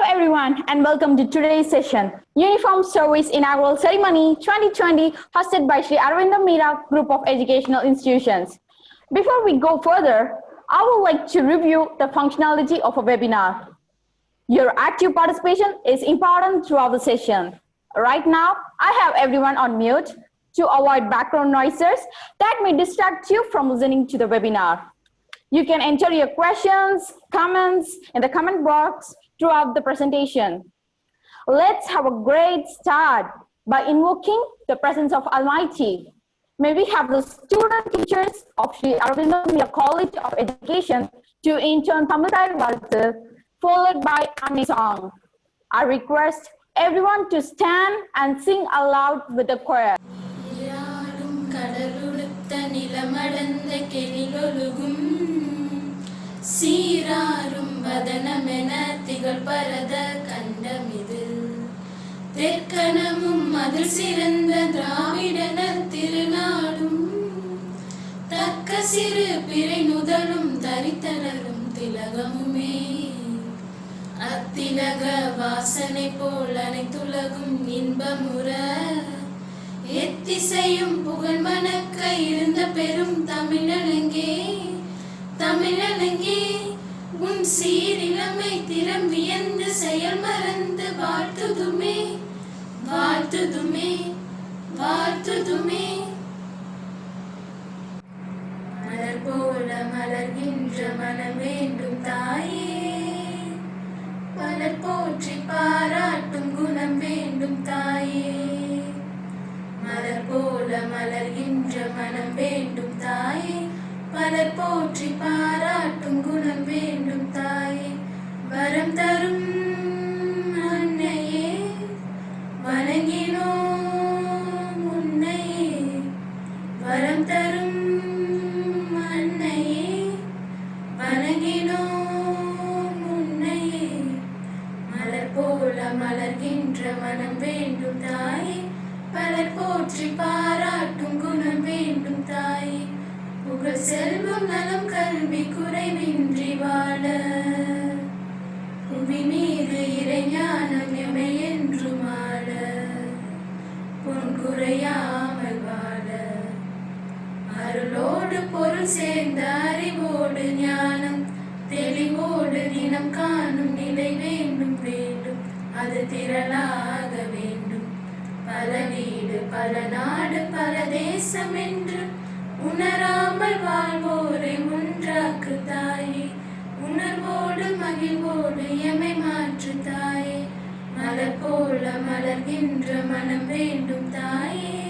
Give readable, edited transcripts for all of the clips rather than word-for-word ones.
everyone and welcome to today's session, Uniform Service Inaugural Ceremony 2020 hosted by Sri Aurobindo Mira Group of Educational Institutions. Before we go further, I would like to review the functionality of a webinar. Your active participation is important throughout the session. Right now, I have everyone on mute to avoid background noises that may distract you from listening to the webinar. You can enter your questions, comments in the comment box throughout the presentation. Let's have a great start by invoking the presence of Almighty. May we have the student teachers of Sri Aurobindo Mira College of Education to intone Tamil Varthu, followed by Ami song. I request everyone to stand and sing aloud with the choir. சீராரும் வதனமென திகழ்பரத கண்டமிதில் தெற்கணமும் அதில் சிறந்த திராவிடனர் திருநாடும் தக்க சிறு பிறை நுதலும் தரித்தனரும் திலகமுமே அத்திலக வாசனை போல் அனைத்துலகும் இன்பமுற எத்திசையும் புகழ் மணக்க இருந்த பெரும் தமிழனங்கே தமிழனங்கே உன் சீரிழமை திறம் வியந்து செயல் மறந்து வாழ்த்துதுமே வாழ்த்துதுமே வாழ்த்துதுமே மலர் போல மலர்கின்ற மனம் வேண்டும் தாயே மலர் போற்றி பாராட்டும் குணம் வேண்டும் தாயே மலர் போல மலர்கின்ற மனம் வேண்டும் தாயே மலர் போற்றி பாராட்டும் குணம் வேண்டும் தாயே வரம் தரும் அன்னையே வணங்கினோம் உன்னையே வரம் தரும் அன்னையே வணங்கினோம் உன்னையே மலர் போல மலர்கின்ற மனம் வேண்டும் தாயே மலர் போற்றி பாராட்டும் குணம் வேண்டும் தாயே புகழ் செல்வம் நலம் கல்வி குறைவின்றி வாழ புவி மீது இறைஞானம் எமை என்று மாள பொன் குறையாமல் வாழ அருளோடு பொருள் சேர்ந்த அறிவோடு ஞானம் தெளிவோடு தினம் காணும் நிலை வேண்டும் வேண்டும் அது திரளாக வேண்டும் பல வீடு பல நாடு பல தேசம் என்று உணராமல் வாழ்வோரை ஒன்றாக்கு தாயே உணர்வோடு மகிழ்வோடு எமை மாற்று தாயே மலர் போல மலர்கின்ற மனம் வேண்டும் தாயே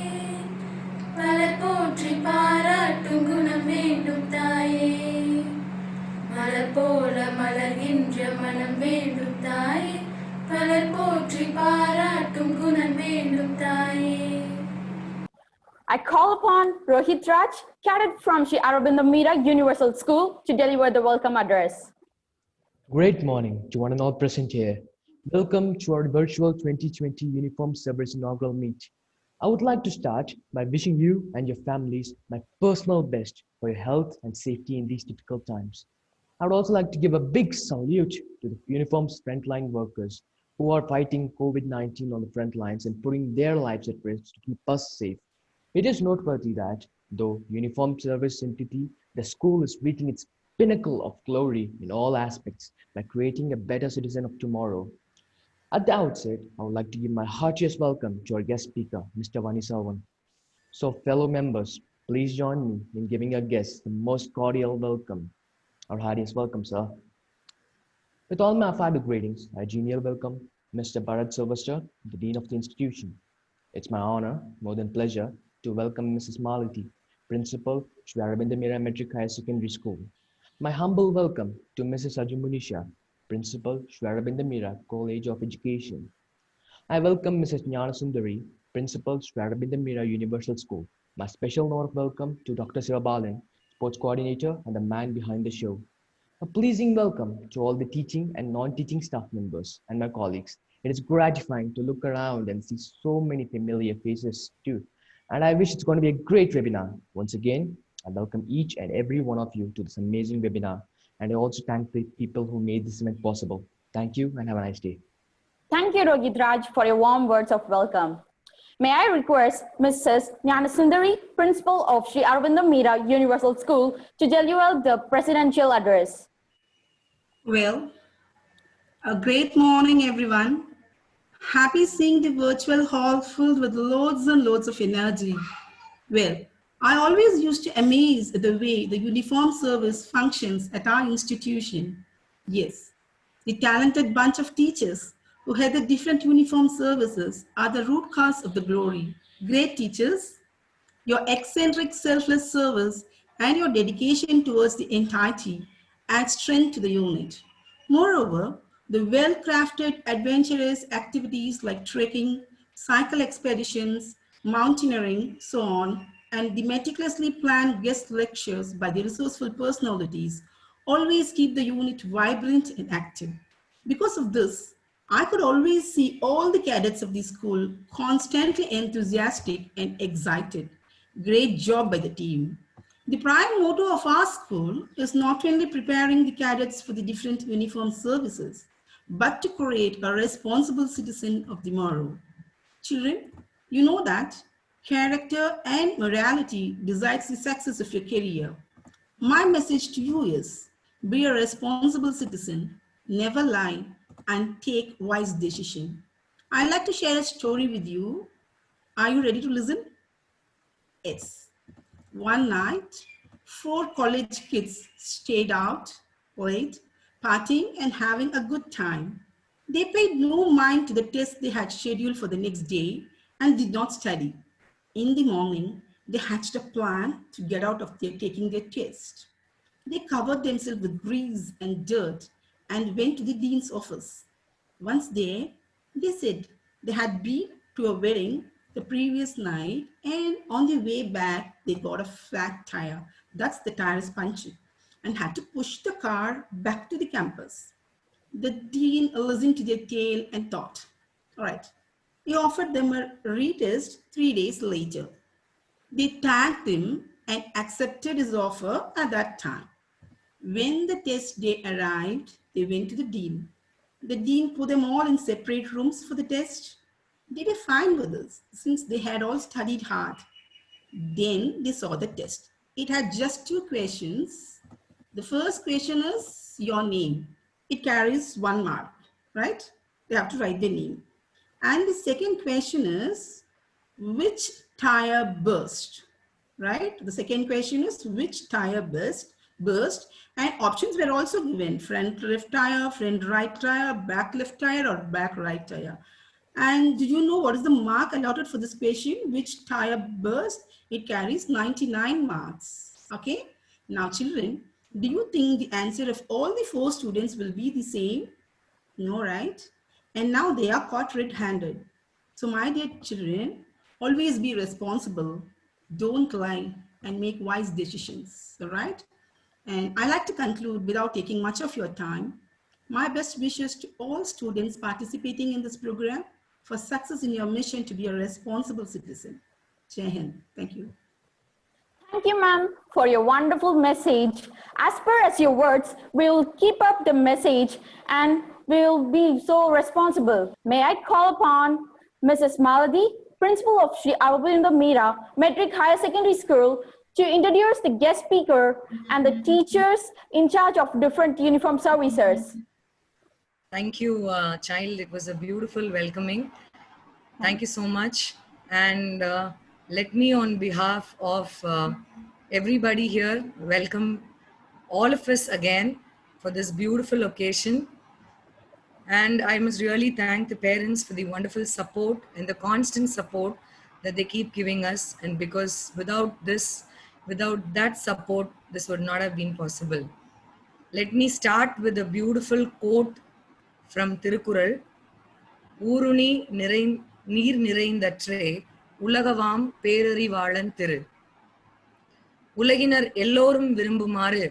மலர் போற்றி பாராட்டும் குணம் வேண்டும் தாயே மலர் போல மலர்கின்ற மனம் வேண்டும் தாயே மலர் போற்றி பாராட்டும் குணம் வேண்டும் தாயே. I call upon Rohit Raj, cadet from Sri Aurobindo Mira Universal School, to deliver the welcome address. Great morning to one and all present here. Welcome to our virtual 2020 Uniform Service Inaugural Meet. I would like to start by wishing you and your families my personal best for your health and safety in these difficult times. I would also like to give a big salute to the uniformed frontline workers who are fighting COVID-19 on the front lines and putting their lives at risk to keep us safe. It is noteworthy that, though uniformed service entity, the school is reaching its pinnacle of glory in all aspects by creating a better citizen of tomorrow. At the outset, I would like to give my heartiest welcome to our guest speaker, Mr. Vanisavan. So, fellow members, please join me in giving our guests the most cordial welcome. Our heartiest welcome, sir. With all my affable greetings, I genial welcome Mr. Bharat Sylvester, the Dean of the institution. It's my honor, more than pleasure, to welcome Mrs. Malati, Principal, Sri Aurobindo Mira Matric Higher Secondary School. My humble welcome to Mrs. Arjumunisha, Principal, Sri Aurobindo Mira College of Education. I welcome Mrs. Jnanasundari, Principal, Sri Aurobindo Mira Universal School. My special note of welcome to Dr. Sirabalan, Sports Coordinator and the man behind the show. A pleasing welcome to all the teaching and non-teaching staff members and my colleagues. It is gratifying to look around and see so many familiar faces too. And I wish it's going to be a great webinar. Once again, I welcome each and every one of you to this amazing webinar. And I also thank the people who made this event possible. Thank you and have a nice day. Thank you, Rogitraj, for your warm words of welcome. May I request Mrs. Jnanasundari, Principal of Sri Aurobindo Mira Universal School, to deliver the presidential address. Well, a great morning, everyone. Happy seeing the virtual hall filled with loads and loads of energy. Well, I always used to amaze at the way the uniform service functions at our institution. Yes, the talented bunch of teachers who head the different uniform services are the root cause of the glory. Great teachers, your eccentric, selfless service and your dedication towards the entirety add strength to the unit. Moreover, the well-crafted adventurous activities like trekking, cycle expeditions, mountaineering, so on, and the meticulously planned guest lectures by the resourceful personalities always keep the unit vibrant and active. Because of this, I could always see all the cadets of the school constantly enthusiastic and excited. Great job by the team. The prime motto of our school is not only preparing the cadets for the different uniform services, but to create a responsible citizen of the tomorrow. Children, you know that character and morality decides the success of your career. My message to you is be a responsible citizen, never lie, and take wise decision. I'd like to share a story with you. Are you ready to listen? Yes. One night, four college kids stayed out late, partying and having a good time. They paid no mind to the test they had scheduled for the next day and did not study. In the morning, they hatched a plan to get out of taking their test. They covered themselves with grease and dirt and went to the dean's office. Once there, they said they had been to a wedding the previous night and on the way back, they got a flat tire. That's the tire is punctured and had to push the car back to the campus. The dean listened to their tale and thought, all right, he offered them a retest 3 days later. They thanked him and accepted his offer at that time. When the test day arrived, they went to the dean. The dean put them all in separate rooms for the test. They were fine with this since they had all studied hard. Then they saw the test. It had just two questions. The first question is your name. It carries 1 mark, right? They have to write their name. And the second question is which tire burst, right? The second question is which tire burst, and options were also given: front left tire, front right tire, back left tire, or back right tire. And do you know what is the mark allotted for this question? Which tire burst? It carries 99 marks. Okay. Now, children, do you think the answer of all the four students will be the same? No, right? And now they are caught red-handed. So my dear children, always be responsible, don't lie, and make wise decisions, all right? And I like to conclude without taking much of your time. My best wishes to all students participating in this program for success in your mission to be a responsible citizen. Jai Hind. Thank you. Thank you, ma'am, for your wonderful message. As per as your words, we will keep up the message and we will be so responsible. May I call upon Mrs. Maladi, Principal of Sri Aurobindo Mira Matric Higher Secondary School, to introduce the guest speaker and the teachers in charge of different uniform services. Thank you, child. It was a beautiful welcoming. Thank you so much. And let me, on behalf of everybody here, welcome all of us again for this beautiful occasion. And I must really thank the parents for the wonderful support and the constant support that they keep giving us. And because without that support, this would not have been possible. Let me start with a beautiful quote from Tirukkural. ஊருணி நீர் நிறைந்தற்றே உலகவாம் பேரறிவாளன் திரு. உலகினர் எல்லோரும் விரும்புமாறு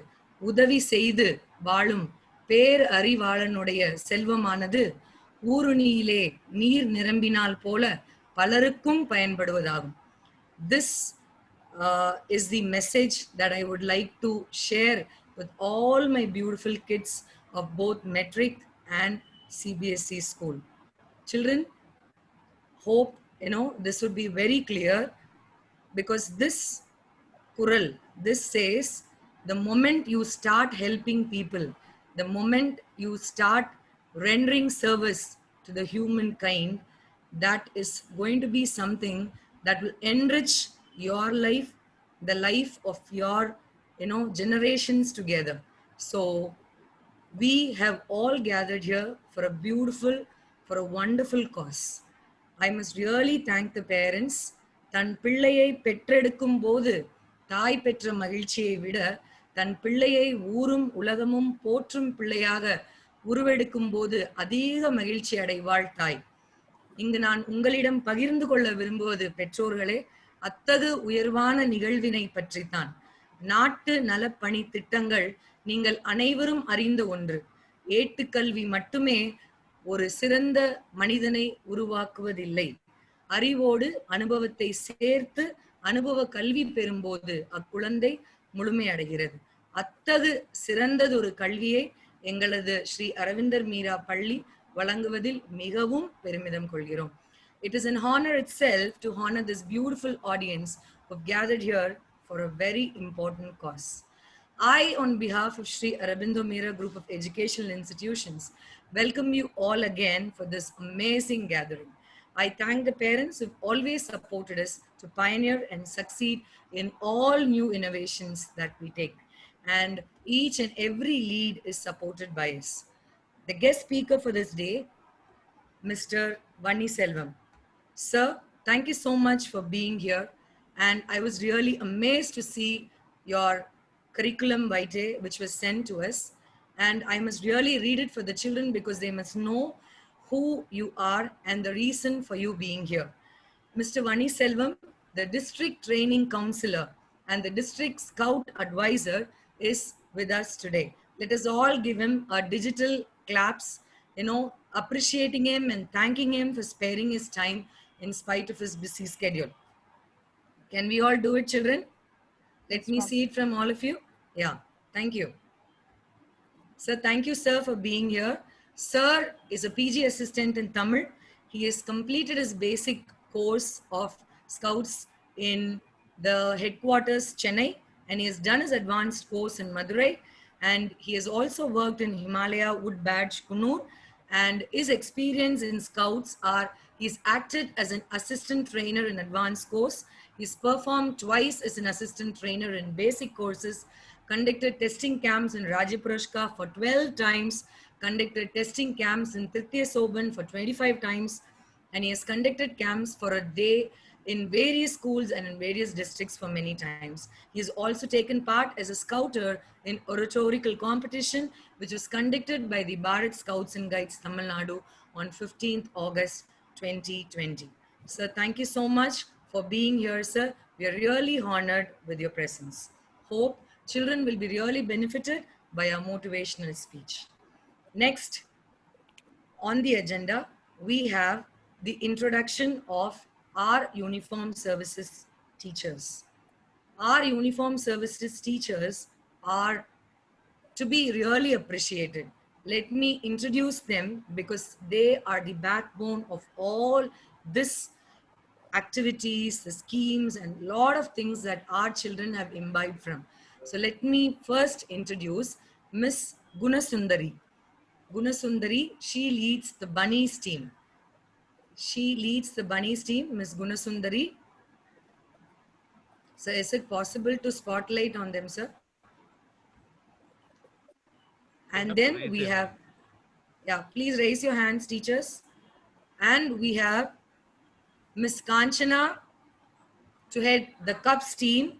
உதவி செய்து வாழும் பேர் அறிவாளனுடைய செல்வமானது ஊருணியிலே நீர் நிரம்பினால் போல பலருக்கும் பயன்படுவதாகும். This is the message that I would like to share with all my beautiful kids of both Matric and CBSE school. Children, hope, this would be very clear, because this Kural, this says, the moment you start helping people, the moment you start rendering service to the humankind, that is going to be something that will enrich your life, the life of your, generations together. So we have all gathered here for a beautiful, for a wonderful cause. I must really thank the parents. தன் பிள்ளையை பெற்றெடுக்கும் போது தாய் பெற்ற மகிழ்ச்சியை விட தன் பிள்ளையை ஊரும் உலகமும் போற்றும் பிள்ளையாக உருவெடுக்கும் போது அதிக மகிழ்ச்சி அடைவாள் தாய். இங்கு நான் உங்களிடம் பகிர்ந்து கொள்ள விரும்புவது பெற்றோர்களே, அத்தகு உயர்வான நிகழ்வினை பற்றித்தான். நாட்டு நலப்பணி திட்டங்கள் நீங்கள் அனைவரும் அறிந்த ஒன்று. ஏட்டுக்கல்வி மட்டுமே ஒரு சிறந்த மனிதனை உருவாக்குவதில்லை. அறிவோடு அனுபவத்தை சேர்த்து அனுபவ கல்வி பெறும்போது அக்குழந்தை முழுமையடைகிறது. அத்தகு சிறந்ததொரு கல்வியை எங்களது ஸ்ரீ அரவிந்தர் மீரா பள்ளி வழங்குவதில் மிகவும் பெருமிதம் கொள்கிறோம். It is an honor itself to honor this beautiful audience who have gathered here for a very important cause. I, on behalf of Sri Aurobindo Mira Group of Educational Institutions, welcome you all again for this amazing gathering. I thank the parents who've always supported us to pioneer and succeed in all new innovations that we take. And each and every lead is supported by us. The guest speaker for this day, Mr. Vanni Selvam. Sir, thank you so much for being here. And I was really amazed to see your curriculum vitae, which was sent to us. And I must really read it for the children because they must know who you are and the reason for you being here. Mr. Vanni Selvam, the district training counselor and the district scout advisor, is with us today. Let us all give him a digital claps, appreciating him and thanking him for sparing his time in spite of his busy schedule. Can we all do it, children? Let me see it from all of you. Yeah, thank you. Sir, thank you, sir, for being here. Sir is a PG assistant in Tamil. He has completed his basic course of Scouts in the headquarters, Chennai, and he has done his advanced course in Madurai. And he has also worked in Himalaya Wood Badge, Kunnur. And his experience in Scouts are, he's acted as an assistant trainer in advanced course. He's performed twice as an assistant trainer in basic courses, conducted testing camps in Rajapurashka for 12 times, conducted testing camps in Tirthiya Soban for 25 times, and he has conducted camps for a day in various schools and in various districts for many times. He has also taken part as a scouter in oratorical competition, which was conducted by the Bharat Scouts and Guides Tamil Nadu on 15th August 2020. Sir, thank you so much for being here, sir. We are really honored with your presence. Hope children will be really benefited by our motivational speech. Next on the agenda, we have the introduction of our uniform services teachers. Our uniform services teachers are to be really appreciated. Let me introduce them because they are the backbone of all this activities, the schemes, and a lot of things that our children have imbibed from. So let me first introduce Miss Gunasundari. Gunasundari, she leads the Bunnies team. She leads the Bunnies team, Miss Gunasundari. So is it possible to spotlight on them, sir? And then we have, yeah, please raise your hands, teachers. And we have Miss Kanchana to head the Cubs team,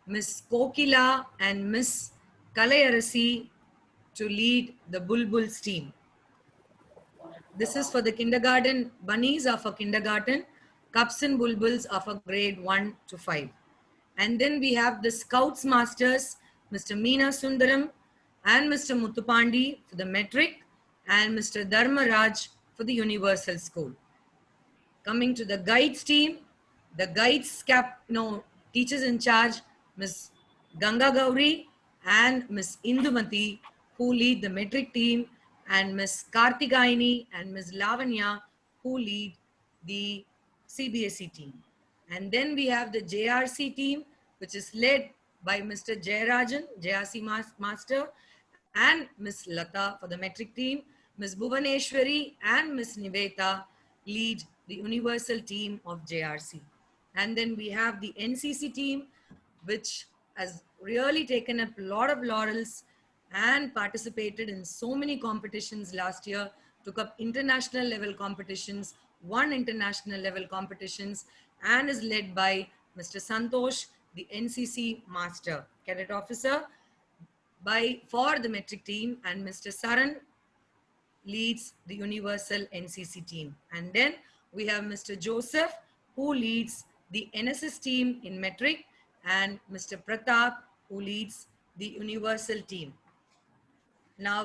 Miss Kokila and Miss Kalayarasi to lead the Bulbuls team. This is for the kindergarten. Bunnies are for kindergarten. Cubs and Bulbuls are for grade 1 to 5. And then we have the Scouts Masters, Mr. Meena Sundaram and Mr. Muthupandi for the Matric and Mr. Dharmaraj for the Universal School. Coming to the Guides team, the Guides teachers in charge, Miss Ganga Gauri and Miss Indumati, who lead the Matric team, and Miss Karthikayani and Miss Lavanya, who lead the CBSE team. And then we have the JRC team, which is led by Mr. Jayarajan, JRC Master, and Ms. Lata for the Matric team. Ms. Bhuvaneshwari and Ms. Niveta lead the Universal team of JRC. And then we have the NCC team, which has really taken up a lot of laurels and participated in so many competitions last year, took up international level competitions, won international level competitions, and is led by Mr. Santosh, the NCC Master Cadet Officer, for the Matric team, and Mr. Saran leads the Universal NCC team. And then we have Mr. Joseph, who leads the NSS team in Matric, and Mr. Pratap, who leads the Universal team. Now,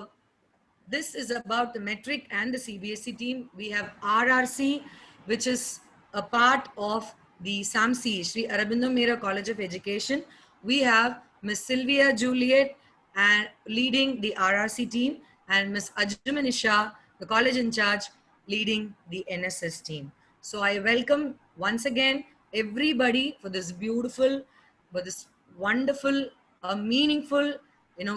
this is about the Matric and the CBSE team. We have RRC, which is a part of the SAMC, Sri Aurobindo Mira College of Education. We have Miss Sylvia Juliet and leading the RRC team, and Miss Ajmanisha, the college in charge, leading the NSS team. So I welcome once again everybody for this beautiful, for this wonderful, meaningful,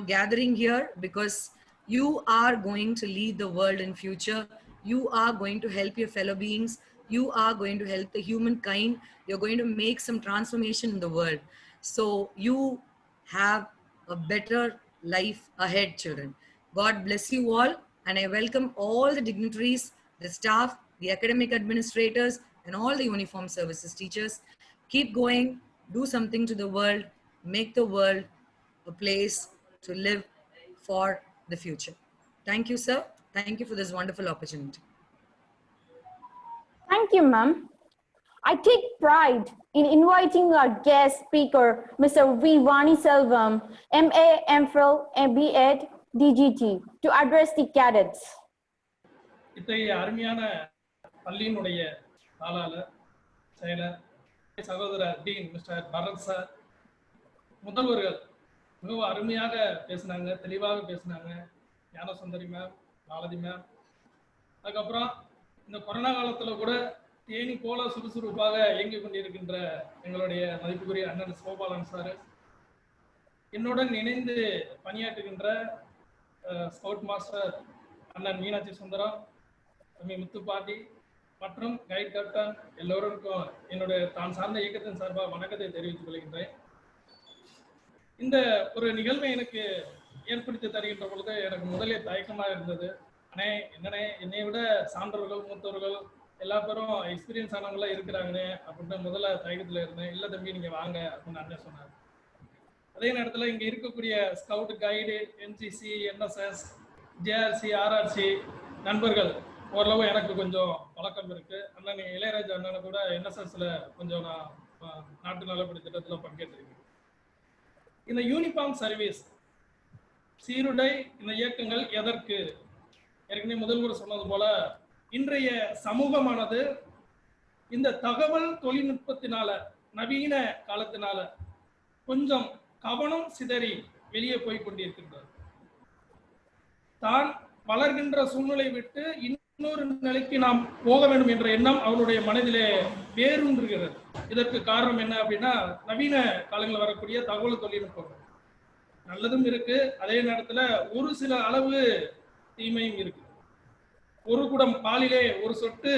gathering here, because you are going to lead the world in future. You are going to help your fellow beings. You are going to help the humankind. You're going to make some transformation in the world. So you have a better life ahead, children. God bless you all. And I welcome all the dignitaries, the staff, the academic administrators, and all the uniform services teachers. Keep going, do something to the world, make the world a place to live for the future. Thank you, sir. Thank you for this wonderful opportunity. Thank you, ma'am. I take pride in inviting our guest speaker, Mr. V. Vani Selvam, MA, MPhil, B.Ed, DGT, to address the cadets. இத்தகைய அருமையான பள்ளியினுடைய தாளாளர், செயலர், சகோதரர் dean mister Bharat sir, முதல்வர்கள் மிகவும் அருமையாக பேசினாங்க, தெளிவாக பேசினாங்க. Gnanasundari ma'am, Malathi ma'am. அதுக்கப்புறம் இந்த கொரோனா காலத்தில் கூட தேனி போல சுறுசுறுப்பாக இயங்கி கொண்டிருக்கின்ற எங்களுடைய மதிப்புக்குரிய அண்ணன் சிவபாலன் சார், என்னுடன் இணைந்து பணியாற்றுகின்ற ஸ்கவுட் மாஸ்டர் அண்ணன் மீனாட்சி சுந்தரம், தம்பி முத்துப்பாண்டி மற்றும் கைட் கேப்டன் எல்லோருக்கும் என்னுடைய தான் சார்ந்த இயக்கத்தின் சார்பாக வணக்கத்தை தெரிவித்துக் கொள்கின்றேன். இந்த ஒரு நிகழ்வை எனக்கு ஏற்படுத்தி தருகின்ற பொழுது எனக்கு முதலே தயக்கமாக இருந்தது. அண்ணே என்னண்ணே, என்னை விட சான்றவர்கள், மூத்தவர்கள், எல்லா பேரும் எக்ஸ்பீரியன்ஸ் ஆனவங்களாம் இருக்கிறாங்கண்ணே அப்படின்னு முதல்ல தயக்கத்தில் இருந்தேன். இல்லை தம்பி நீங்கள் வாங்க அப்படின்னு அண்ணன் சொன்னார். அதே நேரத்தில் இங்கே இருக்கக்கூடிய scout, guide, NCC, NSS, JRC, RRC நண்பர்கள் ஓரளவு எனக்கு கொஞ்சம் பழக்கம் இருக்கு. அண்ணன் இளையராஜா அண்ணனை கூட என்எஸ்எஸ்ல கொஞ்சம் நான் நாட்டு நலப்படி திட்டத்தில் பங்கேற்றிருக்கேன். இந்த யூனிஃபார்ம் சர்வீஸ், சீருடை, இந்த இயக்கங்கள் எதற்கு? ஏற்கனவே முதல்வர் சொன்னது போல இன்றைய சமூகமானது இந்த தகவல் தொழில்நுட்பத்தினால, நவீன காலத்தினால கொஞ்சம் கவனம் சிதறி வெளியே போய் கொண்டிருக்கின்றது. தான் வளர்கின்ற சூழ்நிலை விட்டு இன்னொரு நிலைக்கு நாம் போக வேண்டும் என்ற எண்ணம் அவருடைய மனதிலே வேரூன்றுகிறது. இதற்கு காரணம் என்ன அப்படின்னா, நவீன காலங்களில் வரக்கூடிய தகவல் தொழில்நுட்பம் நல்லதும் இருக்கு, அதே நேரத்தில் ஒரு சில அளவு தீமையும் இருக்கு. ஒரு குடம் பாலிலே ஒரு சொட்டு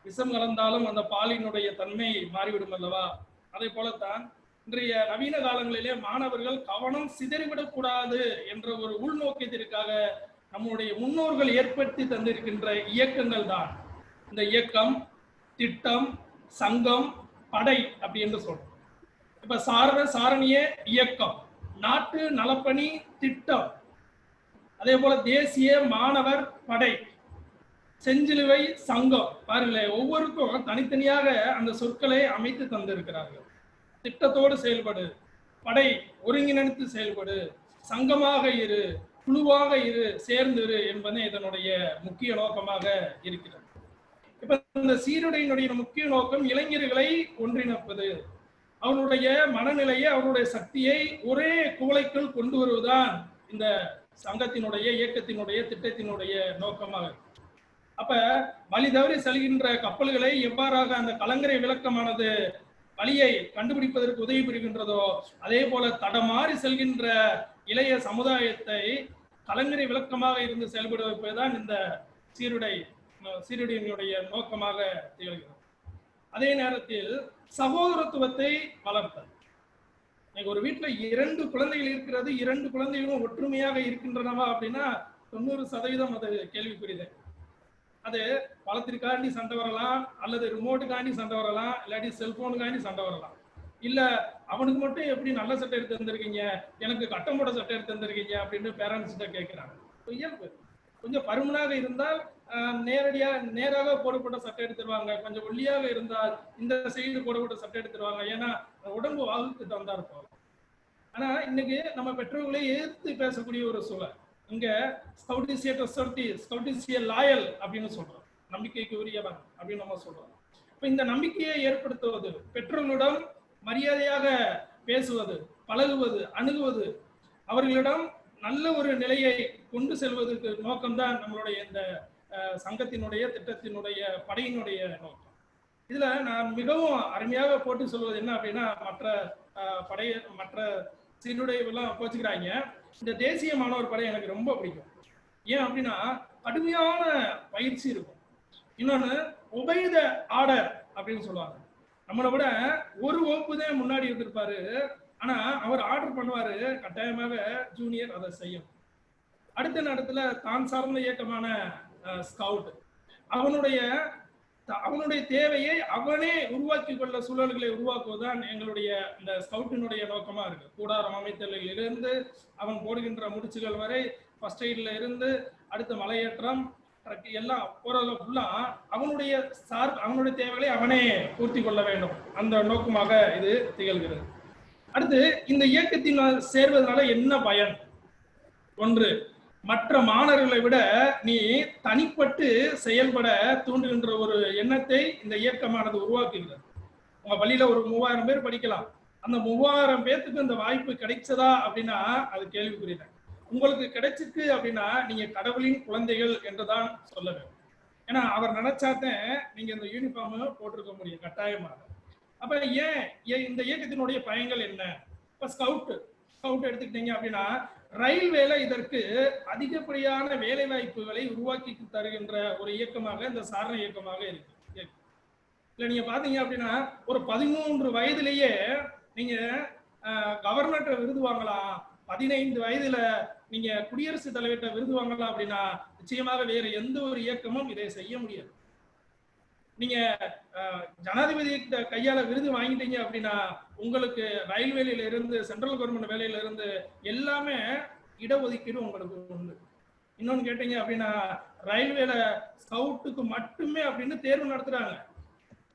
விஷம் கலந்தாலும் அந்த பாலினுடைய தன்மை மாறிவிடும் அல்லவா? அதே போலத்தான் இன்றைய நவீன காலங்களிலே மாணவர்கள் கவனம் சிதறிவிடக்கூடாது என்ற ஒரு உள்நோக்கத்திற்காக நம்முடைய முன்னோர்கள் ஏற்படுத்தி தந்திருக்கின்ற இயக்கங்கள் தான் இந்த இயக்கம், திட்டம், சங்கம், படை அப்படி என்று சொல்றோம். இப்ப சாரணிய இயக்கம், நாட்டு நலப்பணி திட்டம், அதே போல தேசிய மாணவர் படை, செஞ்சிலுவை சங்கம். பாருங்களேன், ஒவ்வொருக்கும் தனித்தனியாக அந்த சொற்களை அமைத்து தந்திருக்கிறார்கள். திட்டத்தோடு செயல்படு, படை ஒருங்கிணைத்து செயல்படு, சங்கமாக இரு, குழுவாக இரு, சேர்ந்து இரு என்பது இதனுடைய முக்கிய நோக்கமாக இருக்கிறது. இப்ப இந்த சீருடையினுடைய முக்கிய நோக்கம் இளைஞர்களை ஒன்றிணைப்பது, அவனுடைய மனநிலையை, அவனுடைய சக்தியை ஒரே குவளைக்குள் கொண்டு வருவதுதான் இந்த சங்கத்தினுடைய, இயக்கத்தினுடைய, திட்டத்தினுடைய நோக்கமாக. அப்ப வழி தவறி செல்கின்ற கப்பல்களை எவ்வாறாக அந்த கலங்கரை விளக்கமானது வழியை கண்டுபிடிப்பதற்கு உதவி புரிகின்றதோ, அதே போல தடமாறி செல்கின்ற இளைய சமுதாயத்தை கலங்கரை விளக்கமாக இருந்து செயல்பட வைப்பதுதான் இந்த சீருடையினுடைய நோக்கமாக திகழ்கிறது. அதே நேரத்தில் சகோதரத்துவத்தை வளர்த்தல். ஒரு வீட்டுல 2 குழந்தைகள் இருக்கிறது, 2 குழந்தைகளும் ஒற்றுமையாக இருக்கின்றனவா அப்படின்னா 90% அது கேள்விக்குரியது. அது பழத்திற்காண்டி சண்டை வரலாம், அல்லது ரிமோட்டுக்காண்டி சண்டை வரலாம், இல்லாட்டி செல்போனுக்காண்டி சண்டை வரலாம். இல்ல அவனுக்கு மட்டும் எப்படி நல்ல சட்டை எடுத்து தந்திருக்கீங்க, எனக்கு கட்டம் போட சட்டை எடுத்து தந்திருக்கீங்க அப்படின்னு பேரண்ட்ஸ் கிட்ட கேட்கிறாங்க. இயல்பு. கொஞ்சம் பருமனாக இருந்தால் நேராக போடப்பட்ட சட்டை எடுத்துருவாங்க, கொஞ்சம் ஒல்லியாக இருந்தால் இந்த சைடு போடப்பட்ட சட்டை எடுத்துருவாங்க. ஏன்னா உடம்பு வாகுக்கு தந்தா இருப்போம். ஆனா இன்னைக்கு நம்ம பெற்றோர்களை எதிர்த்து பேசக்கூடிய ஒரு சூழல். இங்க scout is a trustworthy, scout is a loyal அப்படின்னு சொல்றோம், நம்பிக்கைக்கு உரியவன் அப்படின்னு நம்ம சொல்றோம். இப்ப இந்த நம்பிக்கையை ஏற்படுத்துவது, பெற்றோர்களிடம் மரியாதையாக பேசுவது, பழகுவது, அணுகுவது, அவர்களிடம் நல்ல ஒரு நிலையை கொண்டு செல்வதற்கு நோக்கம்தான் நம்மளுடைய இந்த சங்கத்தினுடைய திட்டத்தினுடைய படையினுடைய நோக்கம். இதுல நான் மிகவும் அருமையாக போட்டு சொல்வது என்ன அப்படின்னா, மற்ற சீருடையெல்லாம் போச்சுக்கிறாங்க. இந்த தேசிய மாணவர் படை எனக்கு ரொம்ப பிடிக்கும். ஏன் அப்படின்னா கடுமையான பயிற்சி இருக்கும். இன்னொன்னு ஒபே தி ஆர்டர் அப்படின்னு சொல்லுவாங்க. நம்மளை விட ஒரு வகுப்பு தான் முன்னாடி இருந்திருப்பாரு, ஆனா அவர் ஆர்டர் பண்ணுவாரு, கட்டாயமாக ஜூனியர் அதை செய்யும். அடுத்த நேரத்துல தான் சார்ந்த இயக்கமான ஸ்கவுட் அவனுடைய தேவையை அவனே உருவாக்கி கொள்ள சூழல்களை உருவாக்குவதுதான் எங்களுடைய இந்த ஸ்கவுட்டினுடைய நோக்கமா இருக்கு. கூடாரம் அமைத்தலில் இருந்து அவன் போடுகின்ற முடிச்சுகள் வரை, ஃபர்ஸ்ட் எய்ட்ல இருந்து அடுத்த மலையேற்றம் எல்லாம் போறதுல ஃபுல்லா அவனுடைய தேவைகளை அவனே பூர்த்தி கொள்ள வேண்டும். அந்த நோக்கமாக இது திகழ்கிறது. அடுத்து இந்த இயக்கத்தில் சேர்வதனால என்ன பயன்? ஒன்று, மற்ற மாணவர்களை விட நீ தனிப்பட்டு செயல்பட தூண்டுகின்ற ஒரு எண்ணத்தை இந்த இயக்கமானது உருவாக்குகிறது. உங்க பள்ளியில ஒரு 3000 பேர் படிக்கலாம். அந்த 3000 பேர்த்துக்கு இந்த வாய்ப்பு கிடைச்சதா அப்படின்னா அது கேள்விக்குரியது. உங்களுக்கு கிடைச்சிருக்கு அப்படின்னா நீங்க கடவுளின் குழந்தைகள் என்றுதான் சொல்ல வேண்டும். ஏன்னா அவர் நினைச்சாதான் நீங்க இந்த யூனிஃபார்ம் போட்டிருக்க முடியும் கட்டாயமாக. அப்ப ஏன் இந்த இயக்கத்தினுடைய பயன்கள் என்ன? இப்ப ஸ்கவுட் எடுத்துக்கிட்டீங்க அப்படின்னா ரயில்வேல இதற்கு அதிகப்படியான வேலை வாய்ப்புகளை உருவாக்கி தருகின்ற ஒரு இயக்கமாக இந்த சாரண இயக்கமாக இருக்கு. இல்ல நீங்க பாத்தீங்க அப்படின்னா ஒரு 13 வயதிலேயே நீங்க கவர்னர்கிட்ட விருது வாங்கலாம், 15 வயதுல நீங்க குடியரசுத் தலைவர்கிட்ட விருது வாங்கலாம் அப்படின்னா நிச்சயமாக வேற எந்த ஒரு இயக்கமும் இதை செய்ய முடியாது. நீங்க ஜனாதிபதி கையால விருது வாங்கிட்டீங்க அப்படின்னா உங்களுக்கு ரயில்வேல இருந்து, சென்ட்ரல் கவர்மெண்ட் வேலையில இருந்து எல்லாமே இடஒதுக்கீடு உங்களுக்கு உண்டு. இன்னொன்னு கேட்டீங்க அப்படின்னா ரயில்வேல ஸ்கவுட்டுக்கு மட்டுமே அப்படின்னு தேர்வு நடத்துறாங்க.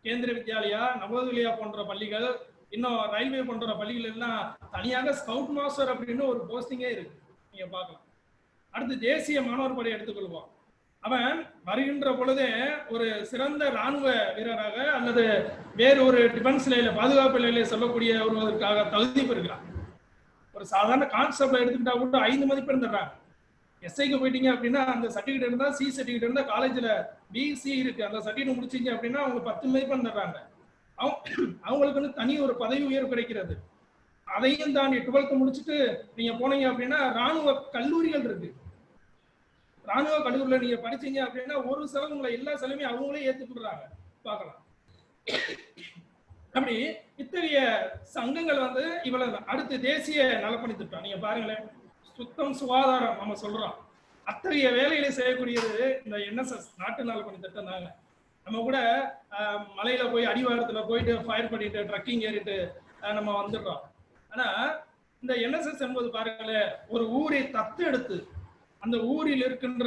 கேந்திர வித்யாலயா, நவோதயா போன்ற பள்ளிகள், இன்னும் ரயில்வே போன்ற பள்ளிகள் எல்லாம் தனியாக ஸ்கவுட் மாஸ்டர் அப்படின்னு ஒரு போஸ்டிங்கே இருக்கு, நீங்க பார்க்கலாம். அடுத்து தேசிய மாணவர் படை எடுத்துக்கொள்வோம். அவன் வருகின்ற பொழுதே ஒரு சிறந்த இராணுவ வீரராக அல்லது வேறு ஒரு டிஃபென்ஸ் நிலையில, பாதுகாப்பு நிலையில சொல்லக்கூடிய ஒருவதற்காக தகுதி பெறுகிறான். ஒரு சாதாரண கான்ஸ்டபிள் எடுத்துக்கிட்டா கூட 5 மதிப்பெண் தர்றாங்க. எஸ்ஐக்கு போயிட்டீங்க அப்படின்னா அந்த சர்டிஃபிகேட் இருந்தா, சி சர்டிஃபிகேட் இருந்தா, காலேஜ்ல பிசி இருக்கு அந்த சர்டிஃபிகேட் முடிச்சீங்க அப்படின்னா அவங்க 10 மதிப்பெண் தர்றாங்க. அவங்களுக்கு தனி ஒரு பதவி உயர்வு கிடைக்கிறது. அதையும் தாண்டி 12th முடிச்சுட்டு நீங்க போனீங்க அப்படின்னா ராணுவ கல்லூரிகள் இருக்கு. ராணுவ கல்லூரியில நீங்க படிச்சீங்க அப்படின்னா ஒரு செலவு உங்களை எல்லா செலவுமே அவங்களே ஏத்துக்கிடுறாங்க, பார்க்கலாம். அப்படி இத்தகைய சங்கங்கள் இவ்வளவு. அடுத்து தேசிய நலப்பணி திட்டம் நீங்க பாருங்களேன், சுத்தம் சுகாதாரம் நம்ம சொல்றோம். அத்தகைய வேலைகளை செய்யக்கூடியது இந்த என்எஸ்எஸ் நாட்டு நலப்பணி திட்டம் தாங்க. நம்ம கூட மலையில போய் அடிவாரத்துல போயிட்டு ஃபயர் பண்ணிட்டு ட்ரக்கிங் ஏறிட்டு நம்ம வந்துடுறோம். ஆனா இந்த என்எஸ்எஸ் என்பது பாருங்களேன், ஒரு ஊரை தத்து எடுத்து அந்த ஊரில் இருக்கின்ற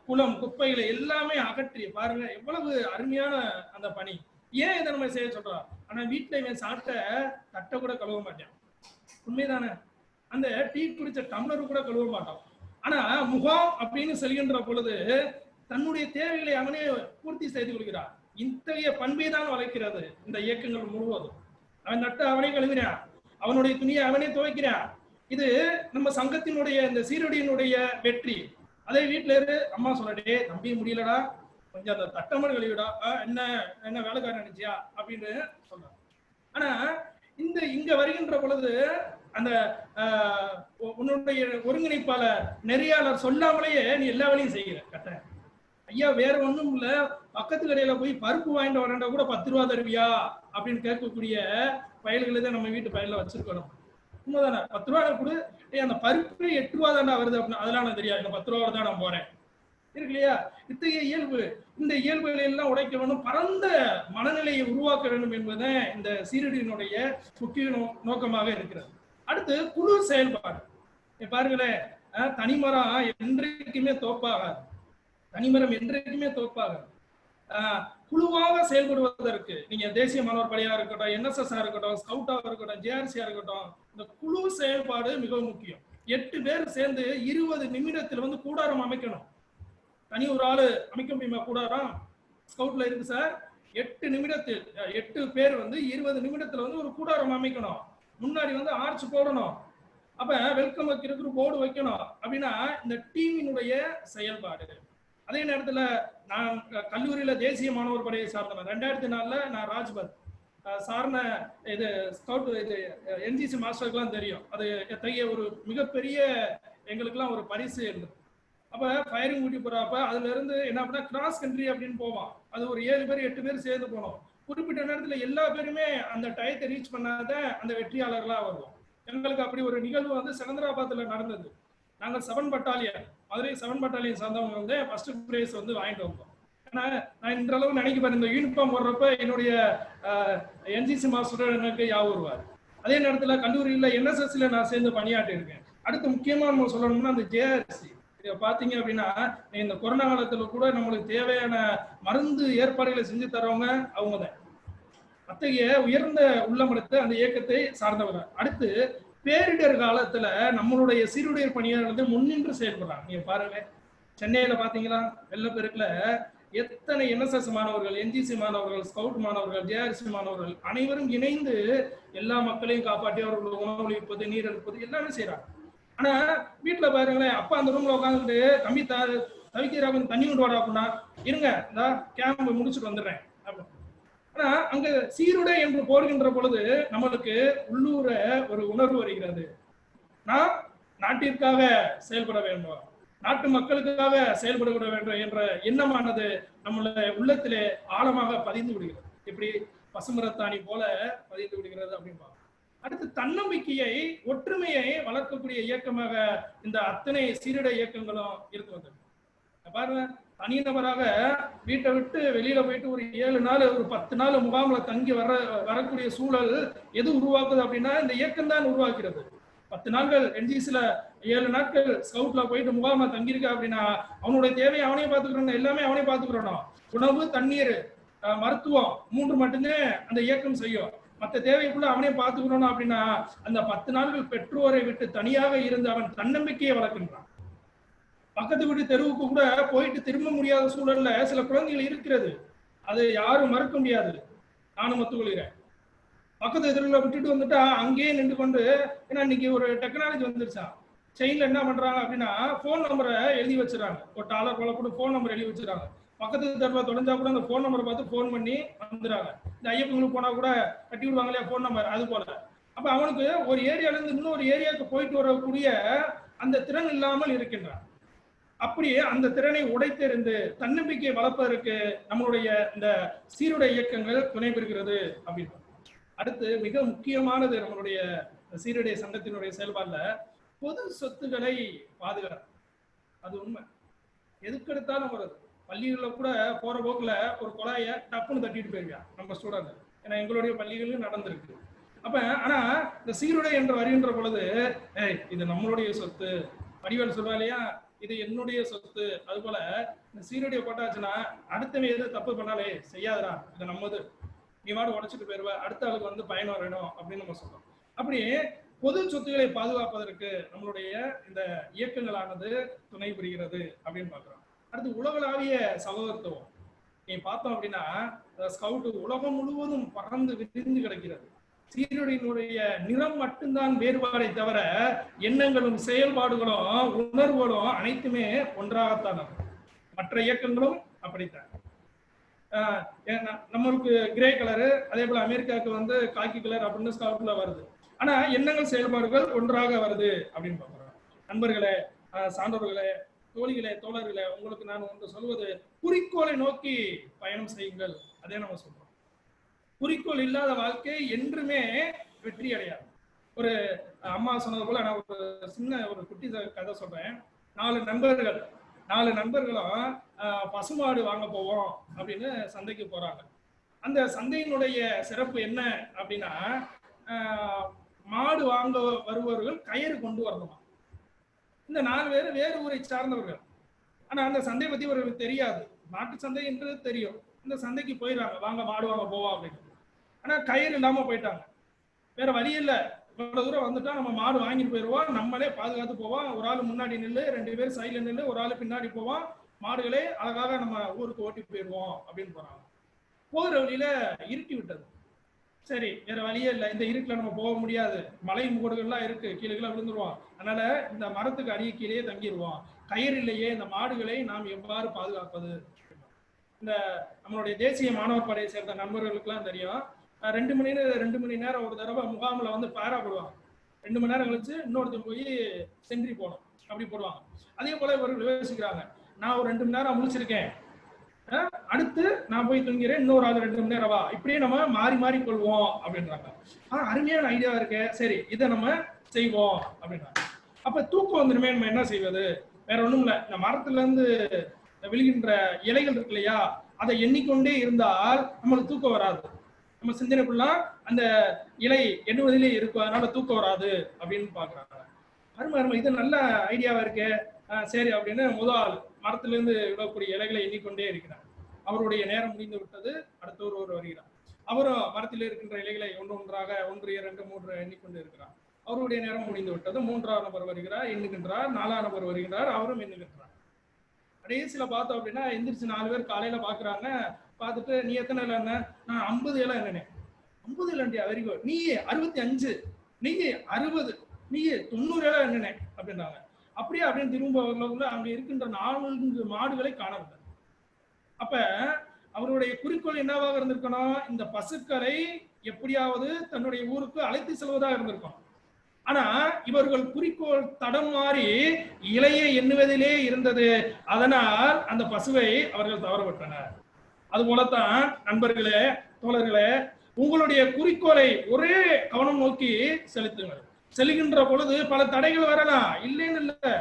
குளம் குப்பைகளை எல்லாமே அகற்றி, பாருங்க எவ்வளவு அருமையான அந்த பணி. ஏன் இதை நம்ம செய்ய சொல்றோம்? ஆனா வீட்டுல இவன் சாப்பிட்ட தட்டை கூட கழுவ மாட்டான், உண்மைதானே? அந்த டீ குடிச்ச டம்ளர் கூட கழுவ மாட்டான். ஆனா முகாம் அப்படின்னு செல்கின்ற பொழுது தன்னுடைய தேவைகளை அவனே பூர்த்தி செய்து கொள்கிறான். இத்தகைய பண்பை தான் வளர்க்கிறது இந்த இயக்கங்கள் முழுவதும். அவன் நட்டு அவனே கழுவினான், அவனுடைய துணியை அவனே துவைக்கிறான். இது நம்ம சங்கத்தினுடைய இந்த சீருடையினுடைய வெற்றி. அதே வீட்டுல இரு, அம்மா சொல்லட்டே தம்பி முடியலடா, கொஞ்சம் அந்த தட்டமல் கழிவிடா, என்ன என்ன வேலைக்காரன் நினைச்சியா அப்படின்னு சொல்றாங்க. ஆனா இங்க வருகின்ற பொழுது அந்த உன்னுடைய ஒருங்கிணைப்பாளர் நெறியாளர் சொல்லாமலேயே நீ எல்லா வேலையும் செய்கிற. கட்ட ஐயா வேற ஒண்ணும் இல்ல, பக்கத்து கடையில போய் பருப்பு வாங்கிட்டு வரேன்டா கூட 10 ரூபா தருவியா அப்படின்னு கேட்கக்கூடிய பயல்களை தான் நம்ம வீட்டு பயல வச்சிருக்கணும். உண்மைதானே? 10 ரூபா கொடு, அந்த பருப்பு 8 ரூபா தானே வருது அப்படின்னு, அதெல்லாம் எனக்கு தெரியாது, இந்த 10 ரூபா தான் நான் போறேன் இருக்கு இல்லையா? இத்தகைய இயல்பு, இந்த இயல்புகளை எல்லாம் உடைக்க வேண்டும், பரந்த மனநிலையை உருவாக்க வேண்டும் என்பது இந்த சீரடியினுடைய முக்கிய நோக்கமாக இருக்கிறது. அடுத்து குழு செயல்பாடு. பாருங்களேன், தனிமரம் என்றைக்குமே தோப்பாகாது, தனிமரம் என்றைக்குமே தோப்பாகாது. குழுவாக செயல்படுவதற்கு நீங்க தேசிய மாணவர் படையா இருக்கட்டும், NSS இருக்கட்டும், ஸ்கவுட்டா இருக்கட்டும், JRC இருக்கட்டும், இந்த குழு செயல்பாடு மிகவும் முக்கியம். 8 பேர் சேர்ந்து 20 நிமிடத்தில் வந்து கூடாரம் அமைக்கணும். தனி ஒரு ஆளு அமைக்க முடியுமா கூடாரம்? ஸ்கவுட்ல இருக்கு சார். 8 நிமிடத்தில் 8 பேர் வந்து 20 நிமிடத்துல வந்து ஒரு கூடாரம் அமைக்கணும். முன்னாடி வந்து ஆர்ச் போடணும், அப்ப வெல்கம் வைக்கிறதுக்கு போர்டு வைக்கணும். அப்படின்னா இந்த டீமினுடைய செயல்பாடு. அதே நேரத்துல நான் கல்லூரியில தேசிய மாணவர் படையை சார்ந்தவன். 2004 நான் ராஜ்பத் சார்ந்த இது ஸ்கவுட், இது NCC மாஸ்டருக்குலாம் தெரியும். அது எத்தகைய ஒரு மிகப்பெரிய எங்களுக்குலாம் ஒரு பரிசு இருந்தது. அப்ப ஃபயரிங் ஊட்டி போறப்ப அதுல இருந்து என்ன பண்ணா கிராஸ் கண்ட்ரி அப்படின்னு போவோம். அது ஒரு 7 பேர் 8 பேர் சேர்ந்து போனோம். குறிப்பிட்ட நேரத்துல எல்லா பேருமே அந்த டயத்தை ரீச் பண்ணாத அந்த வெற்றியாளர்களா வருவோம். எங்களுக்கு அப்படி ஒரு நிகழ்வு வந்து செகந்திராபாத்ல நடந்தது. நாங்கள் 7 பட்டாலியன், மதுரை 7 பட்டாலியன் சார்ந்தவங்க வந்து ஃபர்ஸ்ட் பிரைஸ் வந்து வாங்கிட்டு வந்தோம். ஏன்னா நான் இன்றளவு நினைக்கிறேன், இந்த யூனிஃபார்ம் போடுறப்ப என்னுடைய NCC மாஸ்டர் எனக்கு ஞாபகம் வருவார். அதே நேரத்துல கல்லூரியில NSSல நான் சேர்ந்து பணியாற்றி இருக்கேன். அடுத்து முக்கியமா நம்ம சொல்லணும்னா அந்த JRC பாத்தீங்க அப்படின்னா, இந்த கொரோனா காலத்துல கூட நம்மளுக்கு தேவையான மருந்து ஏற்பாடுகளை செஞ்சு தரவங்க அவங்க தான். அத்தகைய உயர்ந்த உள்ளமடுத்த அந்த இயக்கத்தை சார்ந்தவர். அடுத்து பேரிடர் காலத்துல நம்மளுடைய சீருடையர் பணியாளர்கள் முன்னின்று செயல்படுறாங்க. நீங்க பாருங்க, சென்னையில பாத்தீங்கன்னா வெள்ளப்பெருக்குல எத்தனை NSS மாணவர்கள், NCC மாணவர்கள், ஸ்கவுட் மாணவர்கள், JRC மாணவர்கள் அனைவரும் இணைந்து எல்லா மக்களையும் காப்பாற்றி அவர்களுக்கு உணவளிப்பது, நீர் அளிப்பது எல்லாமே செய்யறாங்க. ஆனா வீட்டுல பாருங்களேன், அப்பா அந்த ரூம்ல உட்காந்துட்டு தம்பி தவிக்கிறாங்க, தண்ணி கொண்டு வாடா அப்படின்னா, இருங்க இந்த கேம்ப் முடிச்சுட்டு வந்துடுறேன் அப்படின்னு. ஆனா அங்க சீருடை என்று போடுகின்ற பொழுது நம்மளுக்கு உள்ளூர ஒரு உணர்வு வருகிறது. நான் நாட்டிற்காக செயல்பட வேண்டும், நாட்டு மக்களுக்காக செயல்பட வேண்டும் என்ற எண்ணமானது நம்மள உள்ளத்திலே ஆழமாக பதிந்து விடுகிறது. எப்படி பசுமரத்தாணி போல பதிந்து விடுகிறது அப்படின்னு. அடுத்து தன்னம்பிக்கையை, ஒற்றுமையை வளர்க்கக்கூடிய இயக்கமாக இந்த அத்தனை சீருடை இயக்கங்களும் இருக்கு வந்தது. பாருங்க, தனிநபராக வீட்டை விட்டு வெளியில போயிட்டு ஒரு 7 நாள் ஒரு 10 நாள் முகாம்ல தங்கி வரக்கூடிய சூழல் எது உருவாக்குது அப்படின்னா இந்த இயக்கம் தான் உருவாக்குறது. 10 நாட்கள் NCCல 7 நாட்கள் ஸ்கவுட்ல போயிட்டு முகாம்ல தங்கியிருக்க அப்படின்னா அவனுடைய தேவையை அவனே பார்த்துக்கிறோம், எல்லாமே அவனே பார்த்துக்கிறோம். உணவு, தண்ணீர், மருத்துவம் 3 மட்டுமே அந்த இயக்கம் செய்யும். மற்ற தேவைக்குள்ள அவனே பார்த்துக்கணும். அப்படின்னா அந்த 10 நாட்கள் பெற்றோரை விட்டு தனியாக இருந்து அவன் தன்னம்பிக்கையை வளர்க்கின்றான். பக்கத்து வீட்டு தெருவுக்கு கூட போயிட்டு திரும்ப முடியாத சூழல்ல சில குழந்தைகள் இருக்கிறது, அது யாரும் மறுக்க முடியாது. நானும் ஒத்துக்கொள்கிறேன். பக்கத்து தெருவில் விட்டுட்டு வந்துட்டா அங்கேயே நின்று கொண்டு, ஏன்னா இன்னைக்கு ஒரு டெக்னாலஜி வந்துருச்சா, செயின்ல என்ன பண்றாங்க அப்படின்னா போன் நம்பரை எழுதி வச்சிடறாங்க. ஒரு டாலர் போல கூட போன் நம்பர் எழுதி வச்சிடறாங்க. பக்கத்து தெருவில் தொலைஞ்சா கூட அந்த போன் நம்பரை பார்த்து போன் பண்ணி வந்துடுறாங்க. இந்த ஐயப்பங்களுக்கு போனா கூட கட்டி விடுவாங்க இல்லையா போன் நம்பர், அது போல. அப்ப அவனுக்கு ஒரு ஏரியால இருந்து இன்னொரு ஏரியாவுக்கு போயிட்டு வரக்கூடிய அந்த திறன் இல்லாமல் இருக்கின்றான். அப்படியே அந்த திறனை உடைத்தெறிந்து தன்னம்பிக்கையை வளர்ப்பதற்கு நம்மளுடைய இந்த சீருடை இயக்கங்கள் துணை பெறுகிறது அப்படின்னு. அடுத்து மிக முக்கியமானது நம்மளுடைய சீருடை சங்கத்தினுடைய செயல்பாடுல பொது சொத்துக்களை பாதுகாப்பு. அது உண்மை, எதுக்கெடுத்தாலும் வருது. பள்ளிகளில் கூட போற போக்குல ஒரு குழாய டப்புன்னு தட்டிட்டு போயிருக்கான் நம்ம ஸ்டூடெண்ட். ஏன்னா எங்களுடைய பள்ளிகளிலும் நடந்திருக்கு. அப்ப ஆனா இந்த சீருடை என்று வருகின்ற பொழுது, இது நம்மளுடைய சொத்து, வடிவேல் சொல்வா இல்லையா, இது என்னுடைய சொத்து. அது போல இந்த சீருடைய போட்டாச்சுன்னா அடுத்தவன் எது தப்பு பண்ணாலே செய்யாதரா, இது நம்மது, நீ வாடு உடைச்சிட்டு போயிருவ, அடுத்த ஆளுக்கு வந்து பயணம் வரணும் அப்படின்னு நம்ம சொல்றோம். அப்படி பொது சொத்துக்களை பாதுகாப்பதற்கு நம்மளுடைய இந்த இயக்கங்களானது துணை புரிகிறது அப்படின்னு பாக்குறோம். அடுத்து உலகளாவிய சகோதரத்துவம். நீ பார்த்தோம் அப்படின்னா ஸ்கவுட் உலகம் முழுவதும் பறந்து விரிந்து கிடக்கிறது. சீருடையினுடைய நிறம் மட்டும்தான் வேறுபாடை தவிர எண்ணங்களும் செயல்பாடுகளும் உணர்வுகளும் அனைத்துமே ஒன்றாகத்தான். மற்ற இயக்கங்களும் அப்படித்தான். நம்மளுக்கு கிரே கலரு, அதே போல அமெரிக்காவுக்கு வந்து காக்கி கலர் அப்படின்னு ஸ்கவுட்ல வருது. ஆனா எண்ணங்கள் செயல்பாடுகள் ஒன்றாக வருது அப்படின்னு பாக்குறோம். நண்பர்களே, சான்றோர்களே, தோழிகளே, தோழர்களே, உங்களுக்கு நான் ஒன்று சொல்வது, குறிக்கோளை நோக்கி பயணம் செய்யுங்கள். அதே நம்ம சொல்றோம். குறிக்கோள் இல்லாத வாழ்க்கை என்றுமே வெற்றி அடையாது. ஒரு அம்மா சொன்னது போல நான் ஒரு சின்ன ஒரு குட்டி கதை சொல்றேன். 4 நண்பர்களும் பசுமாடு வாங்க போவோம் அப்படின்னு சந்தைக்கு போறாங்க. அந்த சந்தையினுடைய சிறப்பு என்ன அப்படின்னா, மாடு வாங்க வருபவர்கள் கயிறு கொண்டு வரணுமா. இந்த 4 பேர் வேறு ஊரை சார்ந்தவர்கள். ஆனா அந்த சந்தை பத்தி அவர்களுக்கு தெரியாது. நாட்டு சந்தை என்று தெரியும். இந்த சந்தைக்கு போயிடறாங்க, வாங்க மாடு வாங்க போவோம் அப்படின்னு. ஆனா கயிறு இல்லாம போயிட்டாங்க. வேற வழி இல்லை, இவ்வளவு தூரம் வந்துட்டா நம்ம மாடு வாங்கிட்டு போயிடுவோம், நம்மளே பாதுகாத்து போவோம். ஒரு ஆள் முன்னாடி நில்லு, 2 பேர் சைட்ல நில்லு, ஒரு ஆள் பின்னாடி போவோம், மாடுகளே அழகாக நம்ம ஊருக்கு ஓட்டி போயிடுவோம் அப்படின்னு போறாங்க. போகிற வழியில இருட்டி விட்டது. சரி, வேற வழியே இல்லை, இந்த இருட்டுல நம்ம போக முடியாது, மலை மூடுகள்லாம் இருக்கு, கீழே விழுந்துருவோம், அதனால இந்த மரத்துக்கு அடியே கீழே தங்கிடுவோம். கயிறு இல்லையே, இந்த மாடுகளை நாம் எவ்வாறு பாதுகாப்பது? இந்த நம்மளுடைய தேசிய மாணவர் படையை சேர்ந்த நண்பர்களுக்கெல்லாம் தெரியும், 2 மணி நேரம் ஒரு தடவை முகாமில் வந்து பாரா போடுவாங்க. 2 மணி நேரம் கழிச்சு இன்னொருத்தர் போய் சென்ட்ரி போகணும், அப்படி போடுவாங்க. அதே போல இவர்கள் யோசிக்கிறாங்க, நான் ஒரு 2 மணி நேரம் முழிச்சிருக்கேன், அடுத்து நான் போய் தூங்கிறேன், இன்னொரு ஆள் 2 மணி நேரம் வா, இப்படியே நம்ம மாறி மாறி கொள்வோம் அப்படின்றாங்க. அருமையான ஐடியா இருக்கு, சரி இதை நம்ம செய்வோம் அப்படின்றாங்க. அப்ப தூக்கம் வந்துடுமே, நம்ம என்ன செய்வது? வேற ஒண்ணும் இல்லை, இந்த மரத்துல இருந்து விழுகின்ற இலைகள் இருக்கு இல்லையா, அதை எண்ணிக்கொண்டே இருந்தால் நம்மளுக்கு தூக்கம் வராது. நம்ம சிந்தனைக்குள்ள அந்த இலை எண்ணுவதிலே இருக்கும், அதனால தூக்கம் வராது அப்படின்னு பாக்குறாங்க. அருமை, இது நல்ல ஐடியாவா இருக்கு, சரி அப்படின்னு முதல் மரத்திலிருந்து விடக்கூடிய இலைகளை எண்ணிக்கொண்டே இருக்கிறார். அவருடைய நேரம் முடிந்து விட்டது. அடுத்தவர் ஒருவர் வருகிறார். அவரும் மரத்தில் இருக்கின்ற இலைகளை ஒன்றாக 1, 2, 3 எண்ணிக்கொண்டு இருக்கிறார். அவருடைய நேரம் முடிந்து விட்டது. 3ஆம் நபர் வருகிறார், எண்ணுகின்றார். 4ஆம் நபர் வருகிறார், அவரும் எண்ணுகின்றார். கடைசியில பார்த்தோம் அப்படின்னா எந்திரிச்சு 4 பேர் காலையில பாக்குறாங்க. பார்த்துட்டு, நீ எத்தனை இலை என்ன? நான் 50 இலை என்னனே. 50 இலைண்டியா, வெரி குட். நீ 65, நீ 60, நீ 90 இலை என்னனே அப்படின்றாங்க. அப்படியே அப்படின்னு திரும்ப அங்க இருக்கின்ற 4 மாடுகளை காணவில்லை. அப்ப அவருடைய குறிக்கோள் என்னவாக இருந்திருக்கணும்? இந்த பசுக்களை எப்படியாவது தன்னுடைய ஊருக்கு அழைத்து செல்வதாக இருந்திருக்கும். ஆனா இவர்கள் குறிக்கோள் தடம் மாறி இலையை எண்ணுவதிலே இருந்தது. அதனால் அந்த பசுவை அவர்கள் தவறவிட்டனர். அது போலத்தான் நண்பர்களே, தோழர்களே, உங்களுடைய குறிக்கோளை ஒரே கவனம் நோக்கி செலுத்துங்கள். செல்கின்ற பொழுது பல தடைகள் வரலாம், இல்லைன்னு இல்லை.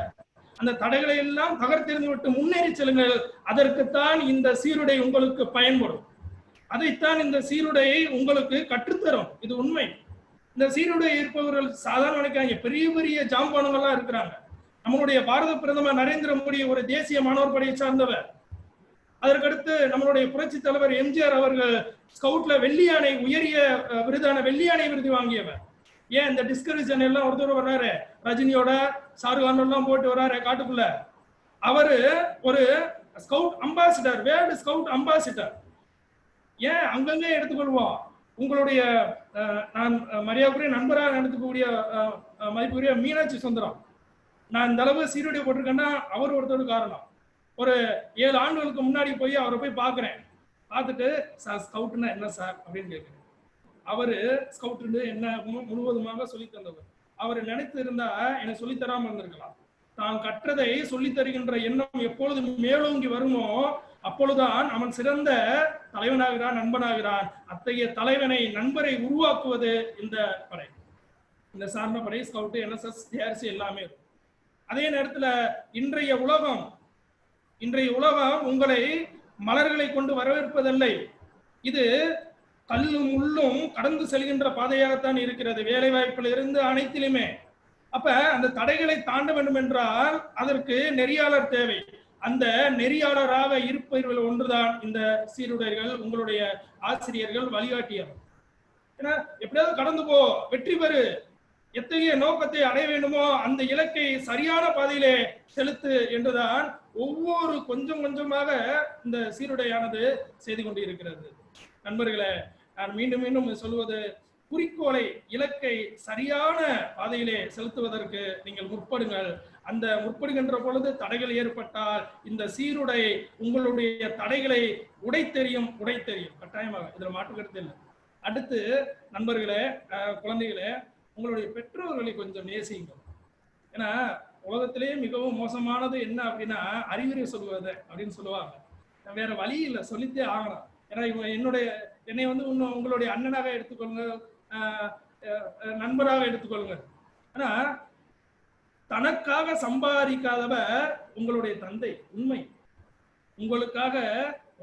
அந்த தடைகளை எல்லாம் தகர்த்தெறிந்து விட்டு முன்னேறி செல்லுங்கள். அதற்குத்தான் இந்த சீருடை உங்களுக்கு பயன்படும். அதைத்தான் இந்த சீருடை உங்களுக்கு கற்றுத்தரும். இது உண்மை. இந்த சீருடை இருப்பவர்கள் சாதாரண நினைக்கிறாங்க, பெரிய பெரிய ஜாம்பானுங்கள்லாம் இருக்கிறாங்க. நம்மளுடைய பாரத பிரதமர் நரேந்திர மோடி ஒரு தேசிய மாணவர் படையை சார்ந்தவர். அதற்கடுத்து நம்மளுடைய புரட்சி தலைவர் எம்ஜிஆர் அவர்கள் ஸ்கவுட்ல வெள்ளியானை, உயரிய விருதான வெள்ளியானை விருது வாங்கியவர். ஏன் இந்த டிஸ்கவரி சேனல் எல்லாம் ஒருத்தர் வர்றாரு, ரஜினியோட ஷாருக்கான் எல்லாம் போட்டு வர்றாரு காட்டுக்குள்ள. அவரு ஒரு scout ambassador, world scout ambassador. ஏன் அங்கங்கே எடுத்துக்கொள்வோம். உங்களுடைய நான் மரியாதைக்குரிய நண்பராக நடத்தக்கூடிய மதிப்புக்குரிய மீனாட்சி சுந்தரம், நான் இந்த அளவு சீருடை போட்டிருக்கேன்னா அவர் ஒருத்தர் காரணம். ஒரு 7 ஆண்டுகளுக்கு முன்னாடி போய் அவரை போய் பார்க்குறேன். பார்த்துட்டு, சார் ஸ்கவுட்னா என்ன சார் அப்படின்னு கேட்குறேன். அவரு ஸ்கவுட் என்ன முழுவதுமாக சொல்லி தந்தவர். அவர் நினைத்து இருந்தா எனக்கு சொல்லித்தராம இருந்திருக்கலாம். தான் கற்றதை சொல்லித் தருகின்ற எண்ணம் எப்பொழுது மேலோங்கி வருமோ அப்பொழுதுதான் அவன் சிறந்த தலைவனாகிறான், நண்பனாகிறான். அத்தகைய தலைவனை, நண்பரை உருவாக்குவது இந்த படை, இந்த சார்ந்த படை, ஸ்கவுட், NSS, DRC எல்லாமே. அதே நேரத்துல இன்றைய உலகம் உங்களை மலர்களை கொண்டு வரவேற்பதில்லை. இது கல்லும் முள்ளும் கடந்து செல்கின்ற பாதையாகத்தான் இருக்கிறது, வேலை வாய்ப்பில் இருந்து அனைத்திலுமே. அப்ப அந்த தடைகளை தாண்ட வேண்டும் என்றால் அதற்கு நெறியாளர் தேவை. அந்த நெறியாளராக இருப்பவர்கள் ஒன்றுதான் இந்த சீருடைகள், உங்களுடைய ஆசிரியர்கள், வழிகாட்டியர்கள். ஏன்னா எப்படியாவது கடந்து போ, வெற்றி பெறு, எத்தகைய நோக்கத்தை அடைய வேண்டுமோ அந்த இலக்கை சரியான பாதையிலே செலுத்து என்றுதான் ஒவ்வொரு கொஞ்சம் கொஞ்சமாக இந்த சீருடையானது செய்து கொண்டு இருக்கிறது. நண்பர்களே, நான் மீண்டும் மீண்டும் சொல்வது, குறிக்கோளை இலக்கை சரியான பாதையிலே செலுத்துவதற்கு நீங்கள் முற்படுங்கள். அந்த முற்படுகின்ற பொழுது தடைகள் ஏற்பட்டால் இந்த சீருடை உங்களுடைய தடைகளை உடைத்தெறியும் கட்டாயமாக, இதுல மாற்று கருத்து இல்லை. அடுத்து நண்பர்களே, குழந்தைகளே, உங்களுடைய பெற்றோர்களை கொஞ்சம் நேசிங்க. ஏன்னா உலகத்திலேயே மிகவும் மோசமானது என்ன அப்படின்னா அறிவுரை சொல்வது அப்படின்னு சொல்லுவாங்க. வேற வழி இல்லை, சொல்லித்தே ஆகணும். ஏன்னா என்னை வந்து உங்களுடைய அண்ணனாக எடுத்துக்கொள்ளுங்க, நண்பராக எடுத்துக்கொள்ளுங்க. ஆனா தனக்காக சம்பாதிக்காதவர் உங்களுடைய தந்தை. உண்மை, உங்களுக்காக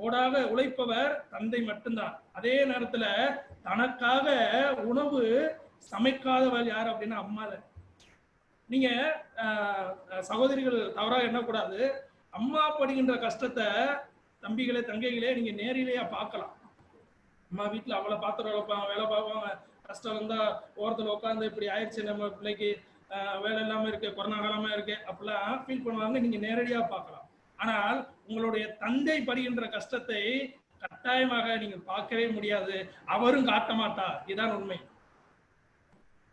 ஓடாக உழைப்பவர் தந்தை மட்டும்தான். அதே நேரத்துல தனக்காக உணவு சமைக்காதவர் யார் அப்படின்னா அம்மா தான். நீங்க சகோதரிகள் தவறாக எண்ணக்கூடாது. அம்மா படுகின்ற கஷ்டத்தை தம்பிகளே தங்கைகளே நீங்க நேரிலேயே பார்க்கலாம். அம்மா வீட்டுல அவளை பாத்திரம் வைப்பாங்க, வேலை பார்ப்பாங்க, கஷ்டம் வந்தா ஓரத்துல உட்காந்து இப்படி ஆயிடுச்சு நம்ம பிள்ளைக்கு, வேலை இல்லாம இருக்கு, கொரோனா காலமா இருக்கு, அப்படிலாம் ஃபீல் பண்ணுவாங்க. நீங்க நேரடியா பார்க்கலாம். ஆனால் உங்களுடைய தந்தை படுகின்ற கஷ்டத்தை கட்டாயமாக நீங்கள் பார்க்கவே முடியாது, அவரும் காட்ட மாட்டார். இதுதான் உண்மை.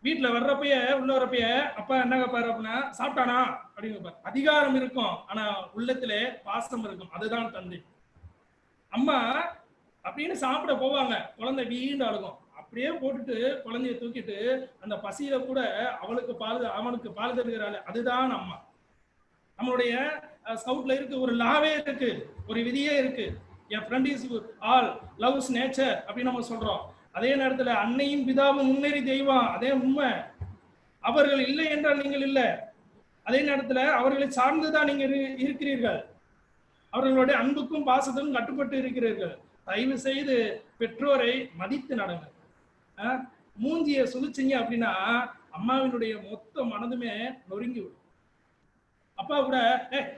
வீட்டுல வர்றப்பய உள்ள வரப்பய அப்பா என்னங்க பாரு அப்படின்னா சாப்பிட்டானா அப்படின்னு அதிகாரம் இருக்கும், ஆனா உள்ளத்திலே பாசம் இருக்கும். அதுதான் தந்தை. அம்மா அப்படின்னு சாப்பிட போவாங்க, குழந்தை வீண்டு அழுகும், அப்படியே போட்டுட்டு குழந்தைய தூக்கிட்டு அந்த பசியில கூட அவனுக்கு பால் தருகிறாள். அதுதான் அம்மா. நம்மளுடைய ஸ்கவுட்ல இருக்கு ஒரு லாவே இருக்கு, ஒரு விதியே இருக்கு. என் friend is all loves nature அப்படின்னு நம்ம சொல்றோம். அதே நேரத்துல அன்னையும் பிதாவும் முன்னேறி தெய்வம், அதே உண்மை. அவர்கள் இல்லை என்றால் நீங்கள் இல்லை. அதே நேரத்துல அவர்களை சார்ந்துதான் நீங்க இருக்கிறீர்கள். அவர்களுடைய அன்புக்கும் பாசத்துக்கும் கட்டுப்பட்டு இருக்கிறீர்கள். தயவு செய்து பெற்றோரை மதித்து நடங்க. மூஞ்சிய சுழிச்சிங்க அப்படின்னா அம்மாவினுடைய மொத்த மனதுமே நொறுங்கி விடும். அப்பா கூட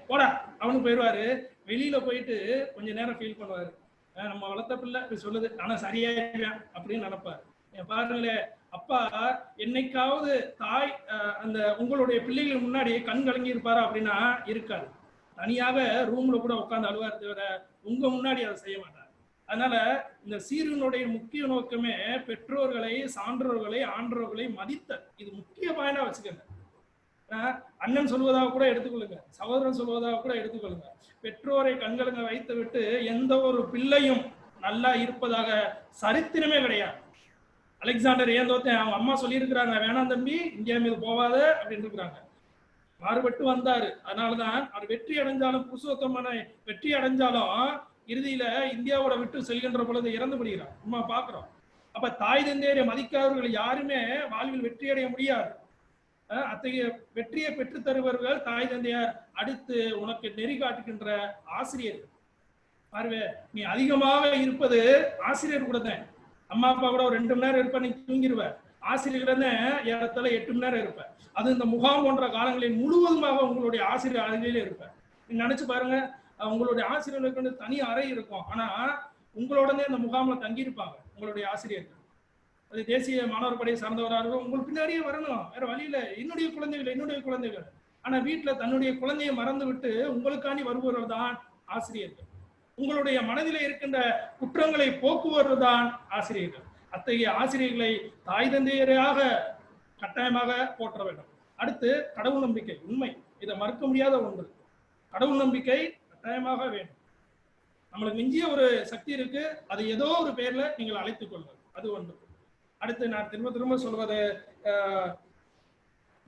போடா அவனு போயிடுவாரு, வெளியில போயிட்டு கொஞ்ச நேரம் ஃபீல் பண்ணுவாரு, நம்ம வளர்த்த பிள்ளை இப்படி சொல்லுது, ஆனா சரியாயிருவேன் அப்படின்னு நினைப்பாரு. பாருங்களே, அப்பா என்னைக்காவது தாய் அந்த உங்களுடைய பிள்ளைகள் முன்னாடி கண் கலங்கி இருப்பாரா அப்படின்னா இருக்காது. தனியாக ரூம்ல கூட உட்காந்து அழுவார் தவிர உங்க முன்னாடி அதை செய்ய மாட்டார். அதனால இந்த சீர்களினுடைய முக்கிய நோக்கமே பெற்றோர்களை, சான்றோர்களை, ஆன்றோர்களை மதித்தல். இது முக்கிய பாயிண்டா வச்சுக்கோங்க. அண்ணன் சொல்வதாக கூட எடுத்துக்கொள்ளுங்க, சகோதரன் சொல்வதாக கூட எடுத்துக்கொள்ளுங்க. பெற்றோரை கண்கலங்க வைத்து விட்டு எந்த ஒரு பிள்ளையும் நல்லா இருப்பதாக சரித்திரமே கிடையாது. அலெக்சாண்டர் ஏன் தோத்தேன், அவங்க அம்மா சொல்லியிருக்கிறாங்க, வேணாம் தம்பி இந்தியா மீது போவாத அப்படின்னு இருக்கிறாங்க. மாறுபட்டு வந்தாரு. அதனாலதான் அவர் வெற்றி அடைஞ்சாலும், புருஷோத்தமனை வெற்றி அடைஞ்சாலும் இறுதியில இந்தியாவோட விட்டு செல்கின்ற பொழுது இறந்து விடுகிறார். நம்ம பாக்குறோம். அப்ப தாய் தந்தையரை மதிக்காதவர்கள் யாருமே வாழ்வில் வெற்றி அடைய முடியாது. அத்தகைய வெற்றியை பெற்று தருபவர்கள் தாய் தந்தையார். அடுத்து உனக்கு நெறி காட்டுகின்ற ஆசிரியர்கள். பாருவே, நீ அதிகமாக இருப்பது ஆசிரியர் கூட தான். அம்மா அப்பா கூட ஒரு 2 மணி நேரம் இருப்ப, நீ தூங்கிடுவ. ஆசிரியர்கள் தான் ஏறத்தாழ 8 மணி நேரம் இருப்ப. அது இந்த முகாம் போன்ற காலங்களில் முழுவதுமாக உங்களுடைய ஆசிரியர் அறையிலே இருப்ப. நீங்க நினைச்சு பாருங்க, உங்களுடைய ஆசிரியர்களுக்கு வந்து தனி அறை இருக்கும், ஆனா உங்களோடனே இந்த முகாம்ல தங்கியிருப்பாங்க உங்களுடைய ஆசிரியர்கள். அது தேசிய மாணவர் படையை சார்ந்தவராக இருக்கும், உங்களுக்கு பின்னாடியே வரணும், வேற வழியில. என்னுடைய குழந்தைகள். ஆனா வீட்டுல தன்னுடைய குழந்தையை மறந்து விட்டு உங்களுக்காண்டி வருபவர்கள் தான் ஆசிரியர்கள். உங்களுடைய மனதிலே இருக்கின்ற குற்றங்களை போக்குவர்கள் தான் ஆசிரியர்கள். அத்தகைய ஆசிரியர்களை தாய் தந்தையராக கட்டாயமாக போற்ற வேண்டும். அடுத்து கடவுள் நம்பிக்கை. உண்மை, இதை மறுக்க முடியாத ஒன்று. கடவுள் நம்பிக்கை கட்டாயமாக வேண்டும். நம்மளுக்கு மிஞ்சிய ஒரு சக்தி இருக்கு, அது ஏதோ ஒரு பேர்ல நீங்கள் அழைத்துக் கொள்ளுங்கள். அது ஒன்று. அடுத்து நான் திரும்ப சொல்வது,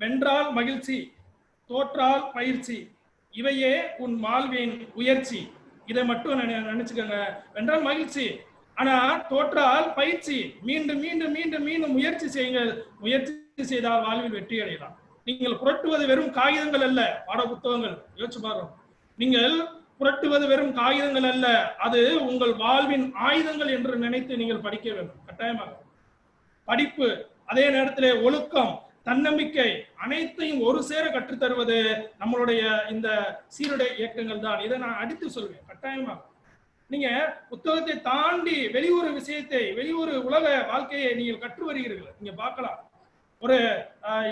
வென்றால் மகிழ்ச்சி, தோற்றால் பயிற்சி, இவையே உன் வாழ்வின் உயர்ச்சி. இதை மட்டும் நினைச்சுக்கோங்க. வென்றால் மகிழ்ச்சி, ஆனா தோற்றால் பயிற்சி. மீண்டும் மீண்டும் மீண்டும் மீண்டும் முயற்சி செய்யுங்கள். முயற்சி செய்தால் வாழ்வில் வெற்றி அடையலாம். நீங்கள் புரட்டுவது வெறும் காகிதங்கள் அல்ல, பாட புத்தகங்கள். யோசிச்சு பாருங்க, நீங்கள் புரட்டுவது வெறும் காகிதங்கள் அல்ல, அது உங்கள் வாழ்வின் ஆயுதங்கள் என்று நினைத்து நீங்கள் படிக்க வேண்டும். கட்டாயமாக படிப்பு, அதே நேரத்திலே ஒழுக்கம், தன்னம்பிக்கை, அனைத்தையும் ஒரு சேர கற்றுத்தருவது நம்மளுடைய இந்த சீருடை இயக்கங்கள் தான். இதை நான் அடித்து சொல்வேன். கட்டாயமாக நீங்க புத்தகத்தை தாண்டி வெளியூர் விஷயத்தை, வெளியூர் உலக வாழ்க்கையை நீங்கள் கற்று வருகிறீர்கள். நீங்க பார்க்கலாம், ஒரு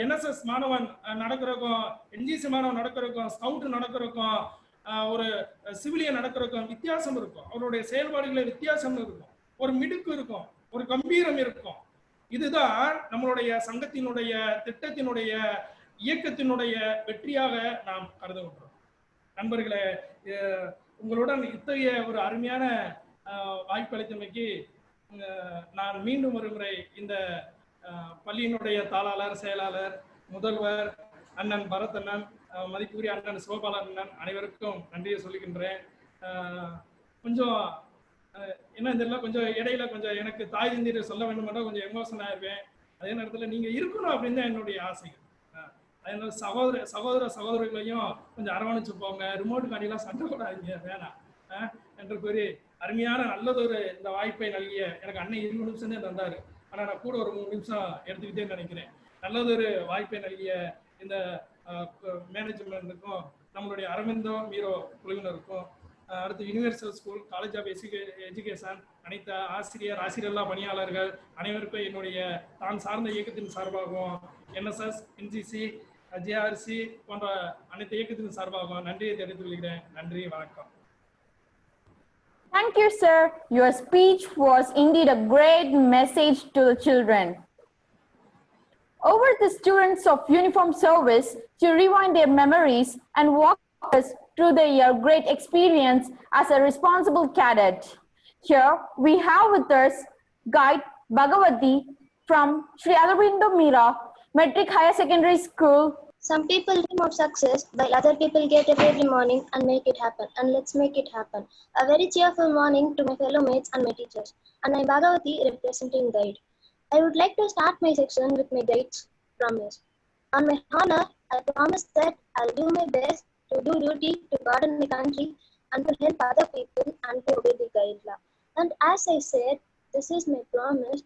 NSS மாணவன் நடக்கிறக்கும், NGC மாணவன் நடக்கிறக்கும், ஸ்கவுட் நடக்கிறக்கும், ஒரு சிவிலியன் நடக்கிறக்கும் வித்தியாசம் இருக்கும். அவருடைய செயல்பாடுகளை வித்தியாசம் இருக்கும். ஒரு மிடுக்கு இருக்கும், ஒரு கம்பீரம் இருக்கும். இதுதான் நம்மளுடைய சங்கத்தினுடைய திட்டத்தினுடைய இயக்கத்தினுடைய வெற்றியாக நாம் கருதுகின்றோம். நண்பர்களே, உங்களுடன் இத்தகைய ஒரு அருமையான வாய்ப்பளித்தமைக்கு நான் மீண்டும் ஒரு முறை இந்த பள்ளியினுடைய தாளாளர், செயலாளர், முதல்வர் அண்ணன் பரத் அண்ணன், மதிப்புக்குரிய அண்ணன் சிவபாலன் அண்ணன் அனைவருக்கும் நன்றியை சொல்லுகின்றேன். கொஞ்சம் என்ன தெரியல, கொஞ்சம் இடையில கொஞ்சம் எனக்கு தாய் தந்தீரை சொல்ல வேண்டும் கொஞ்சம் எமோஷன் ஆயிருவேன். அதே நேரத்தில் நீங்க இருக்கணும் அப்படின்னு தான் என்னுடைய ஆசைகள். அதனால சகோதரர்களையும் கொஞ்சம் அரவணைச்சு போங்க, ரிமோட் காண்டிலாம் சண்டை கூடாதீங்க, வேணாம் என்று கூறி அருமையான நல்லதொரு இந்த வாய்ப்பை நல்கிய எனக்கு அண்ணன் 20 நிமிஷம் தான் தந்தாரு. ஆனா நான் கூட ஒரு 3 நிமிஷம் எடுத்துக்கிட்டே நினைக்கிறேன். நல்லதொரு வாய்ப்பை நல்கிய இந்த மேனேஜ்மெண்ட்டுக்கும், நம்மளுடைய அரவிந்தோ மீரோ குழுவினருக்கும், அடுத்து universal school college of education அனைத்து ஆசிரியர் பணியாளர்கள் அனைவருக்கும் என்னுடைய தான் சார்ந்த இயக்கத்தின் சார்பாகவும், என்எஸ்எஸ், என்சிசி, ஜேஆர்சி போன்ற அனைத்து இயக்கத்தின் சார்பாகவும் நன்றியை தெரிவித்துக் கொள்கிறேன். நன்றி, வணக்கம். Thank you, sir. Your speech was indeed a great message to the children. Over the students of uniform service to rewind their memories and walk us through their great experience as a responsible cadet. Here we have with us guide Bhagavati from Sri Aurobindo Mira, Matric Higher Secondary School. Some people dream of success while other people get up every morning and make it happen. And let's make it happen. A very cheerful morning to my fellow mates and my teachers. And I'm Bhagavati representing Guide. I would like to start my section with my Guide's promise. On my honor, I promise that I'll do my best to do duty, to guard my country, and to help other people and to obey the Guide law. And as I said, this is my promise.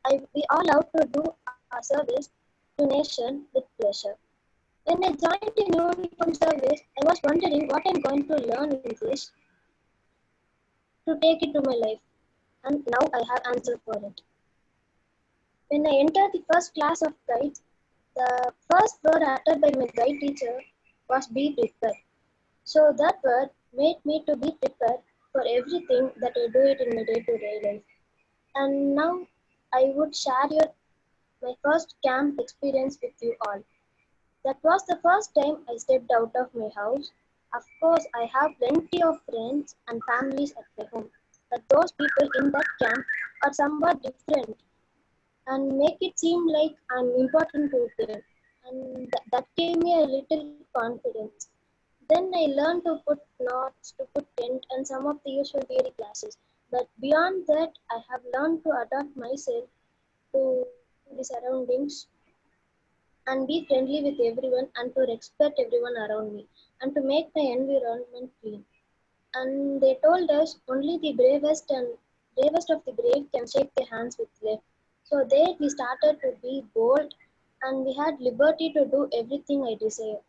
I will be all out to do our service to nation with pleasure. When I joined in uniform service, I was wondering what I'm going to learn in this to take it to my life. And now I have answer for it. When I entered the first class of Guides, the first word uttered by my Guide teacher was be prepared. So that word made me to be prepared for everything that I do it in my day-to-day life. And now I would share my first camp experience with you all. That was the first time I stepped out of my house. Of course, I have plenty of friends and families at my home, but those people in that camp are somewhat different and make it seem like I'm important to them. And that gave me a little confidence. Then I learned to put knots, to put tent, and some of the usual theory classes. But beyond that, I have learned to adapt myself to the surroundings and be friendly with everyone and to respect everyone around me and to make my environment clean. And they told us only the bravest of the brave can shake their hands with left. So there we started to be bold and we had liberty to do everything I desire.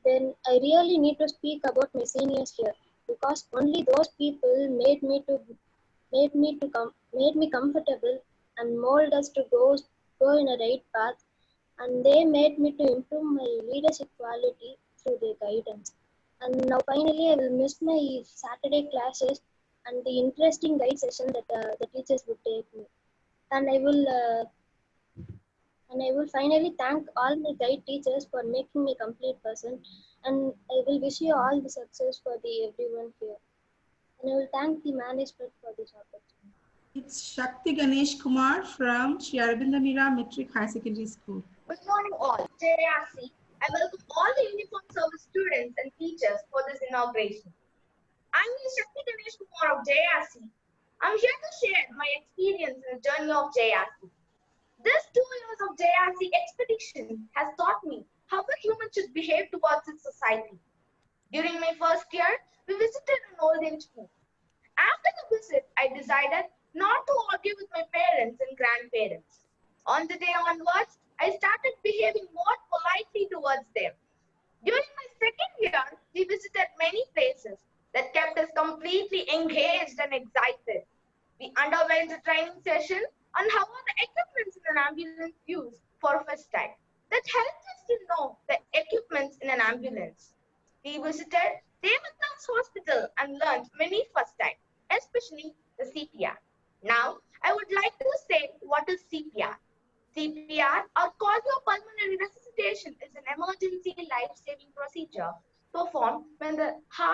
Then I really need to speak about my seniors here because only those people made me comfortable and mold us to go in a right path. And they made me to improve my leadership quality through their guidance. And now finally I will miss my Saturday classes and the interesting guide session that the teachers would take me. And I will finally thank all my guide teachers for making me a complete person. And I will wish you all the success for everyone here. And I will thank the management for this opportunity. It's Shakti Ganesh Kumar from Sri Aurobindo Mira Matric High Secondary School. Good morning all. JRC. I welcome all the uniform service students and teachers for this inauguration. I'm Shakti Ganesh Kumar of JRC. I'm here to share my experience in the journey of JRC. This 2 years of JRC expedition has taught me how a human should behave towards its society. During my first year, we visited an old age school. After the visit, I decided not to argue with my parents and grandparents. On the day onwards, I started behaving more politely towards them. During my second year, we visited many places that kept us completely engaged and excited. We underwent a training session on how are the equipments in an ambulance used for first time. That helped us to know the equipments in an ambulance. We visited Devatna's hospital and learned many first time, especially the CPR. Now, I would like to say what is CPR.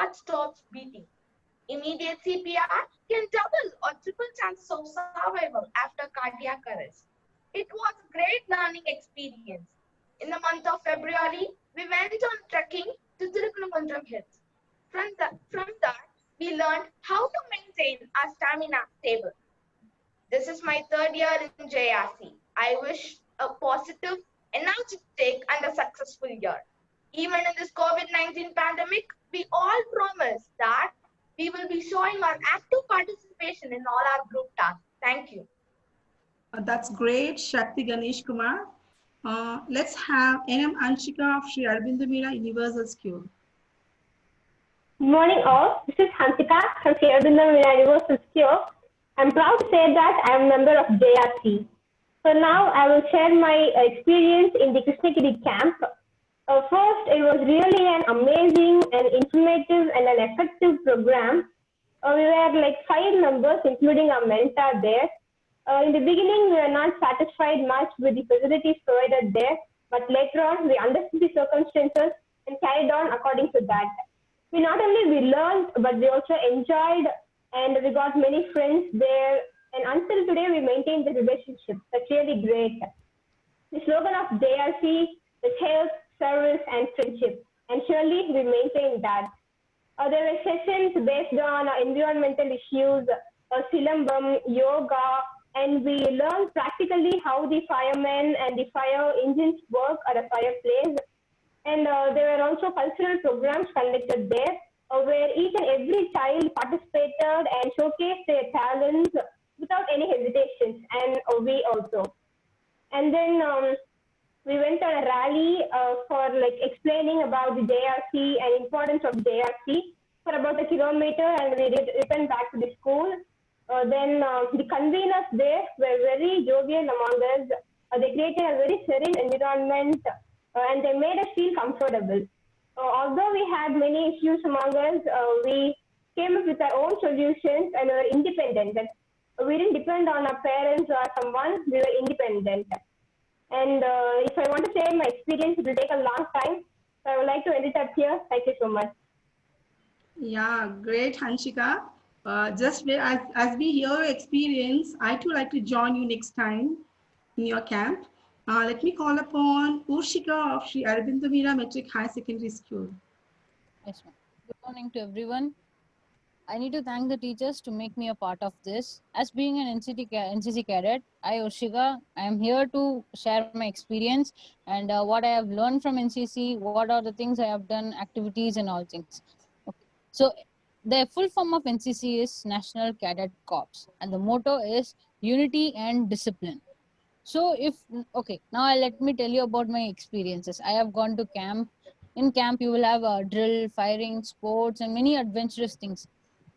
heart stops beating. Immediate CPR can double or triple chances of survival after cardiac arrest. It was a great learning experience. In the month of February, we went on trekking to Tirukunamandram Hills. From that, we learned how to maintain our stamina stable. This is my third year in JRC. I wish a positive, energetic, and a successful year. Even in this COVID-19 pandemic, we all promise that we will be showing our active participation in all our group tasks. Thank you. That's great, Shakti Ganesh Kumar. Let's have NM Anshika of Sri Aurobindo Mira Universal School. Good morning all. This is Hansika from Sri Aurobindo Mira Universal School. I'm proud to say that I am a member of JRC. So now I will share my experience in the Krishnagiri camp. First, it was really an amazing and informative and an effective program. We were like 5 members, including our mentor there. In the beginning, we were not satisfied much with the facilities provided there, but later on, we understood the circumstances and carried on according to that. We not only we learned, but we also enjoyed, and we got many friends there. And until today, we maintain the relationship. That's really great. The slogan of JRC is health, service, and friendship. And surely we maintain that. There were sessions based on environmental issues, silambam, yoga, and we learned practically how the firemen and the fire engines work at a fireplace. And there were also cultural programs conducted there, where each and every child participated and showcased their talents without any hesitations, and we also. And then we went on a rally for like explaining about the JRC and importance of JRC for about a kilometer, and we returned back to the school. Then the conveners there were very jovial among us. They created a very serene environment and they made us feel comfortable. Although we had many issues among us, we came up with our own solutions and were independent. We didn't depend on our parents or someone, we were independent. And if I want to share my experience, it will take a long time. So I would like to end it up here. Thank you so much. Yeah, great, Hanshika. Just as we hear your experience, I too like to join you next time in your camp. Let me call upon Urshika of Sri Aurobindo Mira Matric High Secondary School. Yes, ma'am. Good morning to everyone. I need to thank the teachers to make me a part of this. As being an NCC cadet, I, Urshika, I am here to share my experience and what I have learned from NCC, what are the things I have done, activities and all things. Okay. So the full form of NCC is National Cadet Corps and the motto is unity and discipline. So okay, now let me tell you about my experiences. I have gone to camp. In camp, you will have drill, firing, sports, and many adventurous things.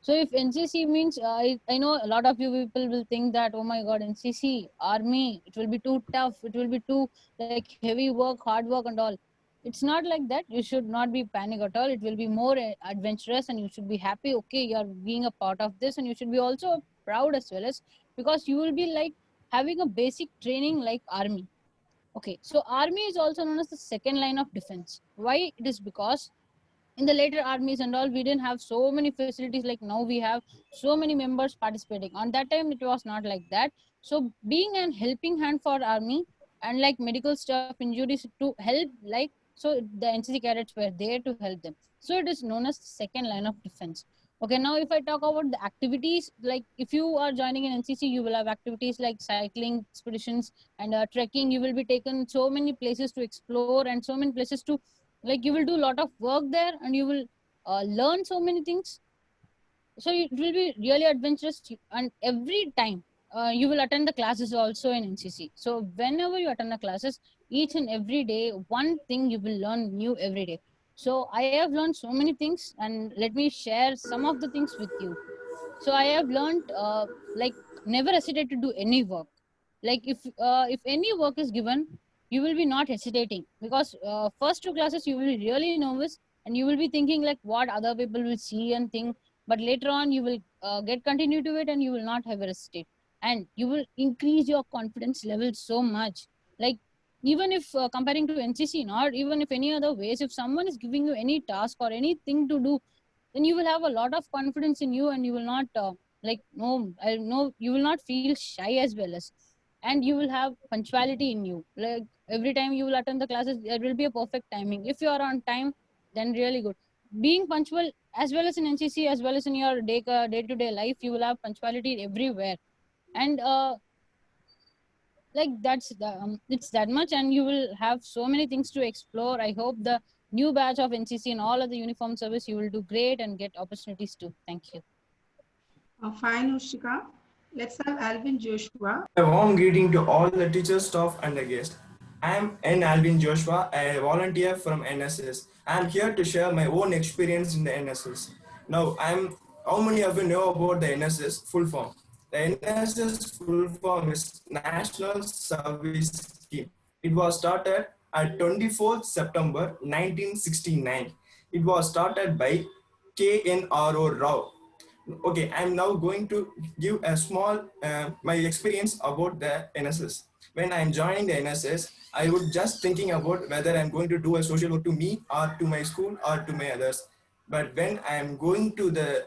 So if NCC means, I know a lot of you people will think that, oh my God, NCC, army, it will be too tough. It will be too like heavy work, hard work and all. It's not like that. You should not be panic at all. It will be more adventurous and you should be happy. Okay, you're being a part of this and you should be also proud as well as because you will be like having a basic training like army. Okay, so army is also known as the second line of defense. Why? It is because in the later armies and all, we didn't have so many facilities like now we have so many members participating. On that time, it was not like that. So being an helping hand for army and like medical stuff, injuries to help like, so the NCC cadets were there to help them. So it is known as the second line of defense. Okay, now if I talk about the activities, like if you are joining an NCC, you will have activities like cycling expeditions and trekking. You will be taken so many places to explore and so many places to, like you will do a lot of work there and you will learn so many things. So it will be really adventurous and every time you will attend the classes also in NCC. So whenever you attend the classes, each and every day, one thing you will learn new every day. So I have learned so many things and let me share some of the things with you. So I have learned like never hesitate to do any work. Like if any work is given, you will be not hesitating because first 2 classes you will be really nervous and you will be thinking like what other people will see and think. But later on you will get continue to it and you will not have a hesitate and you will increase your confidence level so much. Like even if comparing to NCC, not even if any other ways, if someone is giving you any task or anything to do, then you will have a lot of confidence in you, and you will not you will not feel shy as well as, and you will have punctuality in you. Like every time you will attend the classes, there will be a perfect timing. If you are on time, then really good. Being punctual as well as in NCC, as well as in your day-to-day life, you will have punctuality everywhere. And it's that much, and you will have so many things to explore. I hope the new batch of NCC and all of the uniform service, you will do great and get opportunities too. Thank you. Fine, Ushika. Let's have Alvin Joshua. A warm greeting to all the teachers, staff, and the guests. I am N. Alvin Joshua, a volunteer from NSS. I am here to share my own experience in the NSS. Now, how many of you know about the NSS full form? The NSS full form is National Service Scheme. It was started at 24th September 1969. It was started by K.N.R.O. Rao. Okay, I'm now going to give a small my experience about the NSS. When I'm joining the NSS, I would just thinking about whether I'm going to do a social work to me or to my school or to my others. But when I'm going to the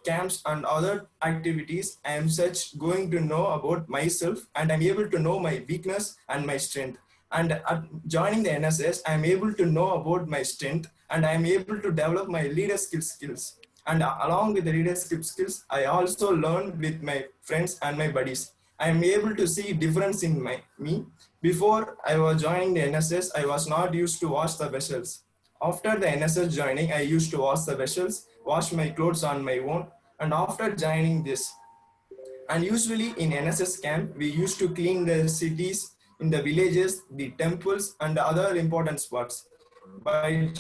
camps and other activities, I am such going to know about myself, and I'm able to know my weakness and my strength. And at joining the NSS, I'm able to know about my strength, and I'm able to develop my leadership skills. And along with the leadership skills, I also learn with my friends and my buddies. I am able to see difference in me. Before I was joining the NSS, I was not used to wash the vessels. After the NSS joining, I used to wash the vessels, wash my clothes on my own. And after joining this, and usually in NSS camp, we used to clean the cities, in the villages, the temples, and other important spots. By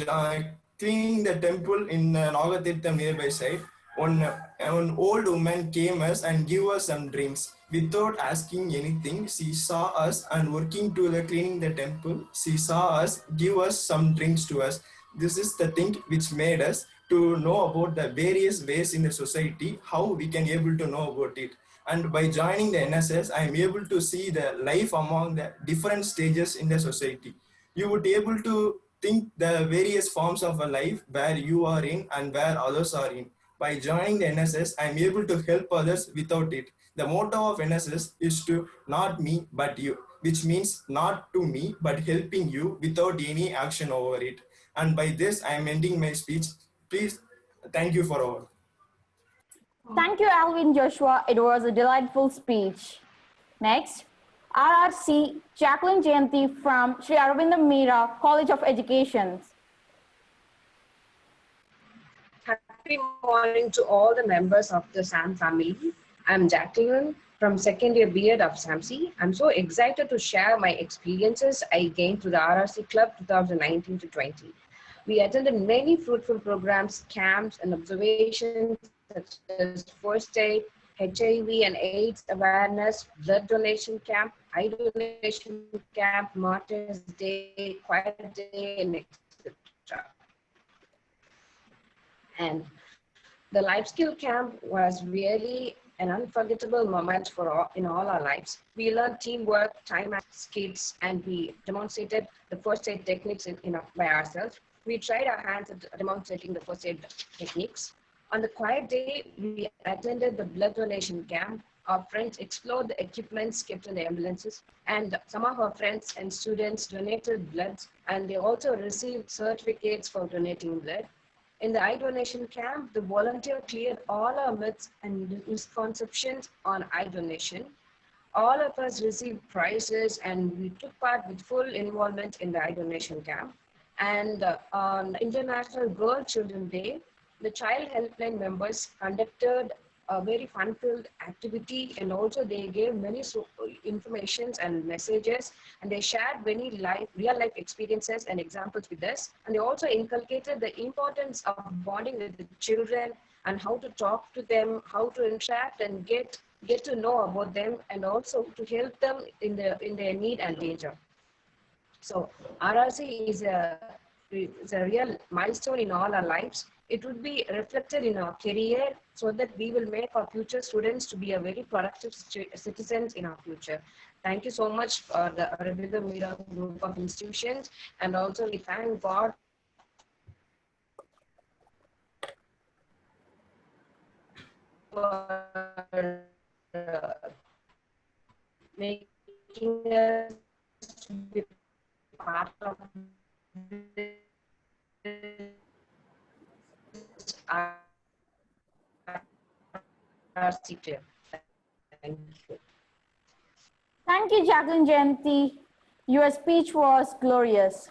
cleaning the temple in Nagatirtham nearby side, one old woman came us and gave us some drinks. Without asking anything, she saw us and working to the cleaning the temple. She saw us, give us some drinks to us. This is the thing which made us to know about the various ways in the society, how we can able to know about it. And by joining the NSS, I am able to see the life among the different stages in the society. You would be able to think the various forms of a life where you are in and where others are in. By joining the NSS, I am able to help others without it. The motto of NSS is to not me but you, which means not to me but helping you without any action over it. And by this, I am ending my speech. Please, thank you for all. Thank you, Alvin Joshua. It was a delightful speech. Next, RRC Jacqueline Jayanti from Sri Aurobindo Mira College of Education. Happy morning to all the members of the SAM family. I'm Jacqueline from second year B.Ed of SAMC. I'm so excited to share my experiences I gained through the RRC Club 2019 to 20. We attended many fruitful programs, camps, and observations such as first aid, HIV and AIDS awareness, blood donation camp, eye donation camp, Martyrs Day, Quiet Day, and etc. And the life skill camp was really an unforgettable moment in all our lives. We learned teamwork, time skills, and we demonstrated the first aid techniques by ourselves. We tried our hands at demonstrating the first aid techniques. On the quiet day, we attended the blood donation camp. Our friends explored the equipments kept in the ambulances, and some of our friends and students donated blood, and they also received certificates for donating blood. In the eye donation camp, the volunteer cleared all our myths and misconceptions on eye donation. All of us received prizes, and we took part with full involvement in the eye donation camp. And on International Girl Children Day, the child helpline members conducted a very fun-filled activity, and also they gave many informations and messages, and they shared many real-life experiences and examples with us. And they also inculcated the importance of bonding with the children and how to talk to them, how to interact and get to know about them, and also to help them in their need and danger. So RRC is a real milestone in all our lives. It would be reflected in our career so that we will make our future students to be a very productive citizens in our future. Thank you so much for the Aurobindo Mira group of institutions, and also we thank God for making us to be part of this RC trip. Thank you. Thank you, Jacqueline Jayanti. Your speech was glorious.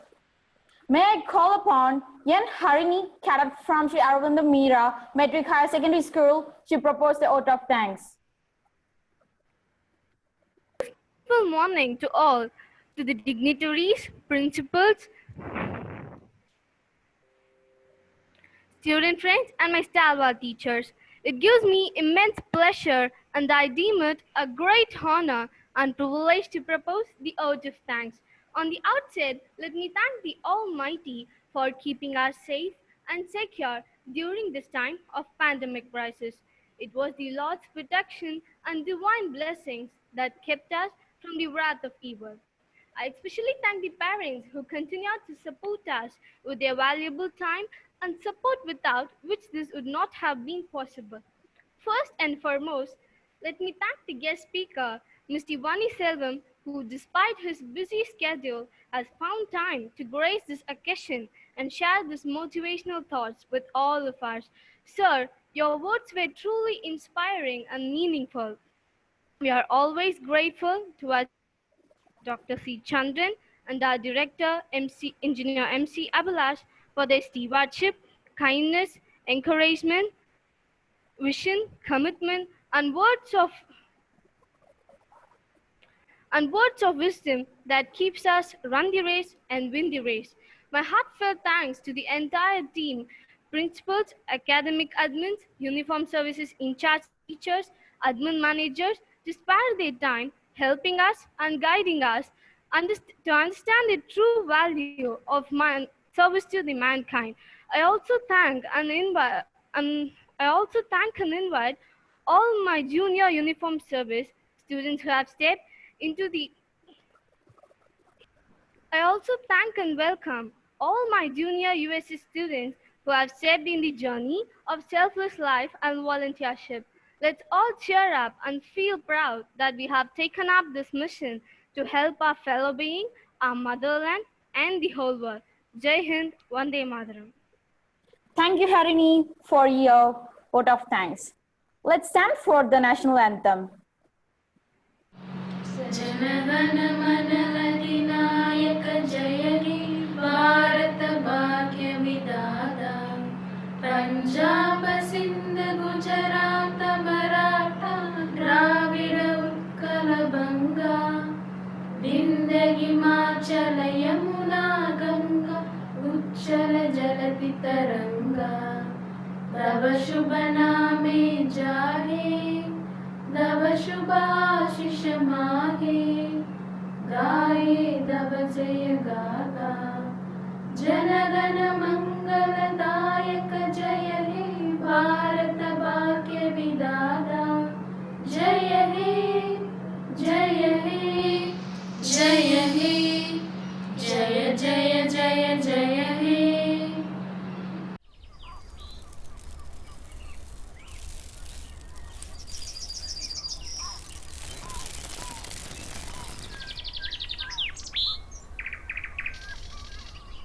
May I call upon Yan Harini, cadet from Sri Aurobindo Mira, Matric Higher Secondary School, to propose the vote of thanks. Good morning to all, to the dignitaries, principals, student friends, and my stalwart teachers. It gives me immense pleasure, and I deem it a great honor and privilege to propose the oath of thanks. On the outset, let me thank the Almighty for keeping us safe and secure during this time of pandemic crisis. It was the Lord's protection and divine blessings that kept us from the wrath of evil. I especially thank the parents who continue to support us with their valuable time and support, without which this would not have been possible. First and foremost, let me thank the guest speaker, Mr. Vani Selvam, who despite his busy schedule has found time to grace this occasion and share these motivational thoughts with all of us. Sir, your words were truly inspiring and meaningful. We are always grateful to our Dr. C. Chandran and our director, Engineer MC Abhilash, for their stewardship, kindness, encouragement, vision, commitment, and words of wisdom that keeps us run the race and win the race. My heartfelt thanks to the entire team, principals, academic admins, uniform services in charge teachers, admin managers, to spare their time helping us and guiding us to understand the true value of service to the mankind. I also thank and invite all my junior uniform service students who have stepped into the I also thank and welcome all my junior USC students who have stepped in the journey of selfless life and volunteership. Let's all cheer up and feel proud that we have taken up this mission to help our fellow being, our motherland, and the whole world. Jai Hind, Vande Mataram. Thank you, Harini, for your vote of thanks. Let's stand for the national anthem. जनगण मन अधिनायक जय हे भारत भाग्य विधाता पंजाब सिंध गुजरात मराठा द्राविड उत्कल बंगा विंध्य हिमाचल यमुना गंगा उच्चल जलति तरंगा तव शुभ नामे जाहे तव शुभाशिष माहे गाये तव जय गाथा जनगण मंगलदायक